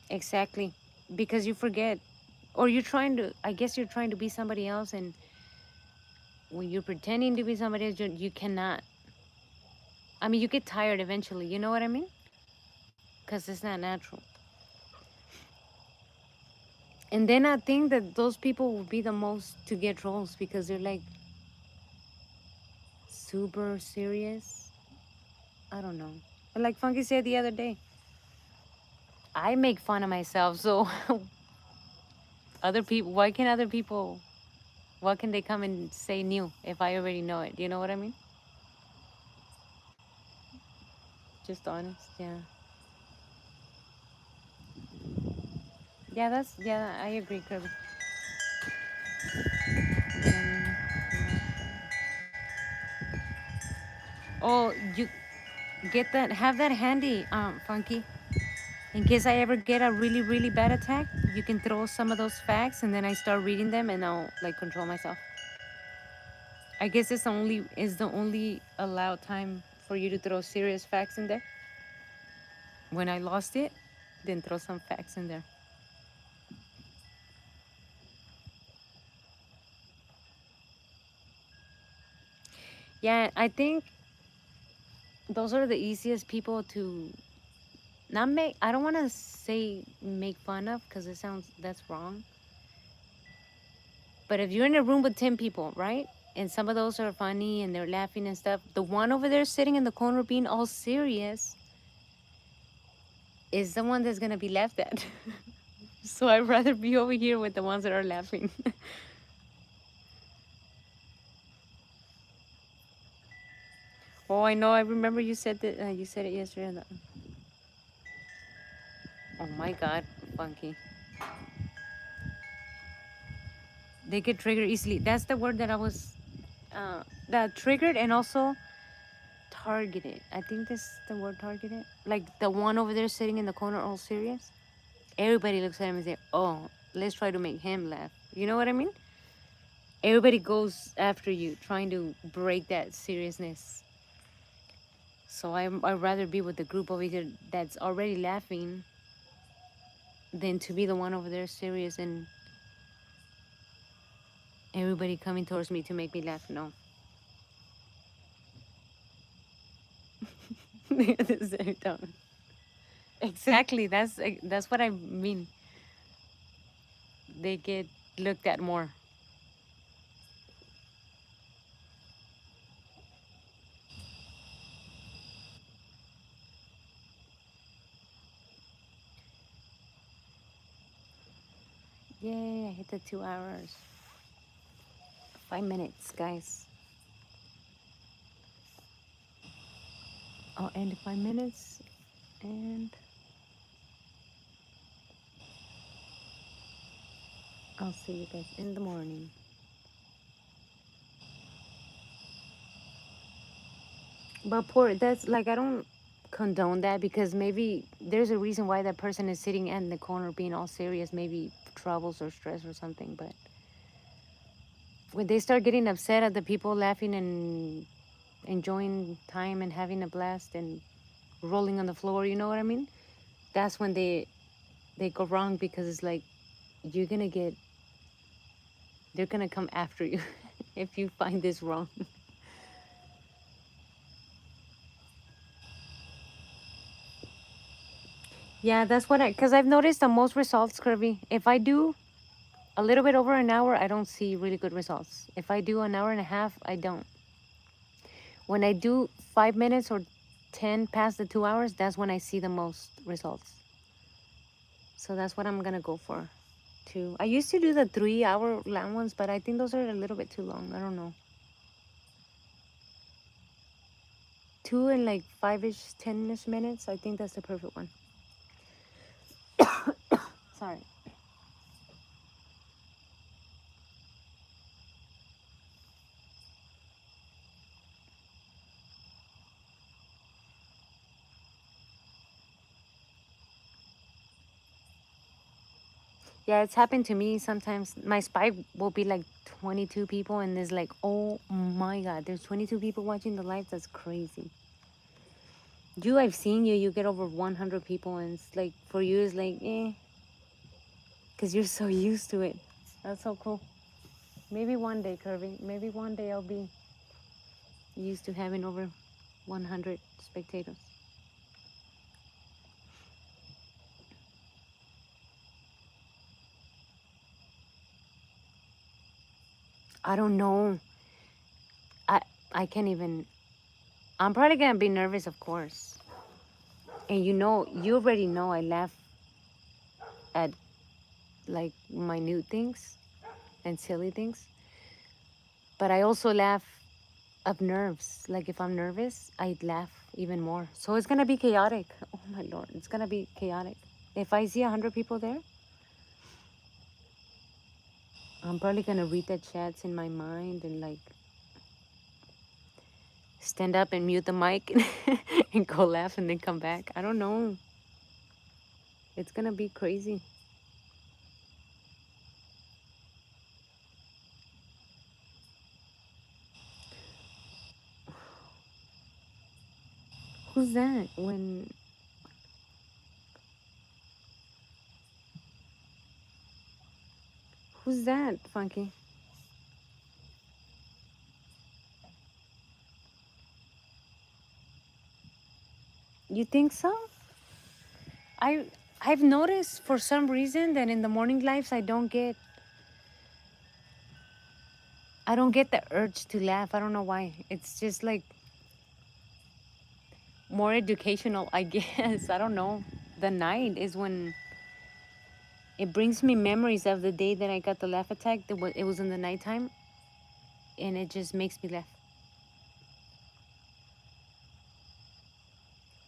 S1: Exactly. Because you forget, or you're trying to, I guess you're trying to be somebody else, and when you're pretending to be somebody else, you cannot. I mean, you get tired eventually, you know what I mean? Because it's not natural. And then I think that those people will be the most to get trolls because they're like super serious. I don't know. But like Funky said the other day, I make fun of myself, so other people, why can other people, what can they come and say new if I already know it? You know what I mean? Just honest, yeah. Yeah, that's, yeah, I agree, Kirby. Mm, oh, you get that, have that handy, Funky. In case I ever get a really, really bad attack, you can throw some of those facts and then I start reading them and I'll like control myself. I guess it's only is the only allowed time for you to throw serious facts in there. When I lost it, then throw some facts in there. Yeah, I think those are the easiest people to not make. I don't want to say make fun of because it sounds that's wrong. But if you're in a room with 10 people, right? And some of those are funny and they're laughing and stuff. The one over there sitting in the corner being all serious is the one that's gonna be laughed at. So I'd rather be over here with the ones that are laughing. Oh, I know. I remember you said that. You said it yesterday. Oh my God, Funky. They get triggered easily. That's the word that I was. That triggered and also targeted. I think that's the word targeted. Like the one over there sitting in the corner, all serious. Everybody looks at him and say, "Oh, let's try to make him laugh." You know what I mean? Everybody goes after you, trying to break that seriousness. So I'd rather be with the group over here that's already laughing than to be the one over there serious and everybody coming towards me to make me laugh. No. At the same time. Exactly. That's what I mean. They get looked at more. Yay! I hit the 2 hours. 5 minutes, guys. I'll end 5 minutes, and I'll see you guys in the morning. But poor, that's like I don't condone that because maybe there's a reason why that person is sitting in the corner being all serious, maybe troubles or stress or something. But when they start getting upset at the people laughing and enjoying time and having a blast and rolling on the floor, you know what I mean? That's when they go wrong because it's like you're gonna get they're gonna come after you if you find this wrong. Yeah, that's what I, because I've noticed the most results, Kirby. If I do A little bit over an hour, I don't see really good results. If I do an hour and a half, I don't. When I do 5 minutes or 10 past the 2 hours, that's when I see the most results. So that's what I'm gonna go for too. I used to do the 3 hour long ones, but I think those are a little bit too long. I don't know. 2 and like 5-ish, 10-ish minutes. I think that's the perfect one. Sorry. Yeah, it's happened to me sometimes. My spike will be like 22 people, and there's like, oh my God, there's 22 people watching the live. That's crazy. You, I've seen you. You get over 100 people, and it's like, for you, it's like, because you're so used to it. That's so cool. Maybe one day, Kirby. Maybe one day I'll be used to having over 100 spectators. I don't know. I I can't even. I'm probably gonna be nervous, of course. And you already know I laugh at like minute things and silly things. But I also laugh of nerves. Like if I'm nervous, I laugh even more. So it's gonna be chaotic. Oh my Lord, it's gonna be chaotic. If I see 100 people there, I'm probably gonna read the chats in my mind and like stand up and mute the mic and go laugh and then come back. I don't know. It's gonna be crazy. Who's that? Who's that, Funky? You think so? I I've noticed for some reason that in the morning lives I don't get the urge to laugh. I don't know why. It's just like more educational, I guess. I don't know. The night is when it brings me memories of the day that I got the laugh attack. It was in the nighttime, and it just makes me laugh.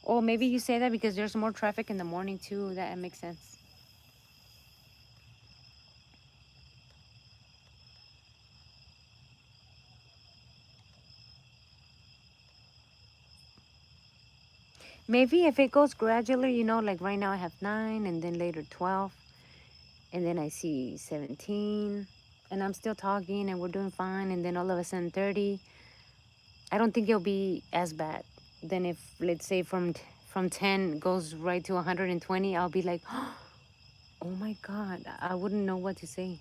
S1: Or maybe you say that because there's more traffic in the morning too. That makes sense. Maybe if it goes gradually, like right now I have 9 and then later 12 and then I see 17 and I'm still talking and we're doing fine and then all of a sudden 30. I don't think it'll be as bad. Then if let's say from 10 goes right to 120, I'll be like, "Oh my God, I wouldn't know what to say."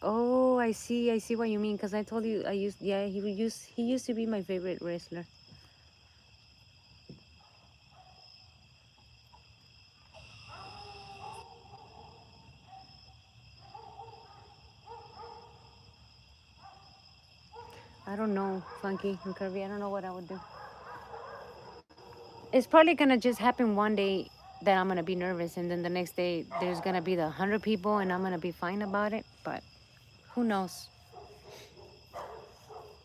S1: Oh, I see what you mean because I told you yeah, he used to be my favorite wrestler. I don't know, Funky and Kirby. I don't know what I would do. It's probably gonna just happen one day that I'm gonna be nervous, and then the next day there's gonna be the 100 people, and I'm gonna be fine about it. But who knows?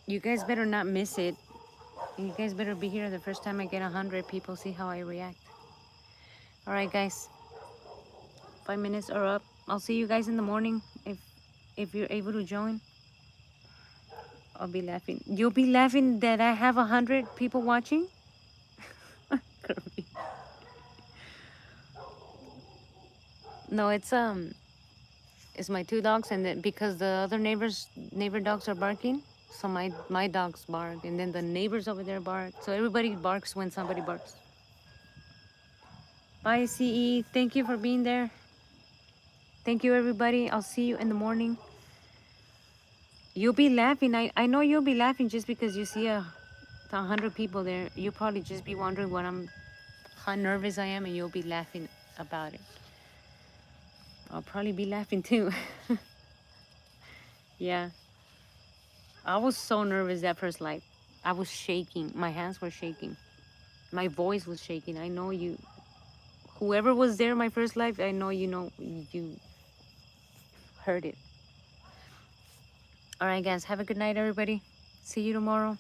S1: You guys better not miss it. You guys better be here the first time I get 100 people. See how I react. All right, guys. 5 minutes are up. I'll see you guys in the morning if you're able to join. I'll be laughing. You'll be laughing that I have 100 people watching. Kirby. No, it's my two dogs, and then because the other neighbor dogs are barking, so my dogs bark, and then the neighbors over there bark. So everybody barks when somebody barks. Bye, CE. Thank you for being there. Thank you, everybody. I'll see you in the morning. You'll be laughing. I know you'll be laughing just because you see 100 people there. You'll probably just be wondering what I'm how nervous I am, and you'll be laughing about it. I'll probably be laughing too. Yeah. I was so nervous that first live. I was shaking. My hands were shaking. My voice was shaking. I know you, whoever was there my first live, I know you heard it. All right, guys. Have a good night, everybody. See you tomorrow.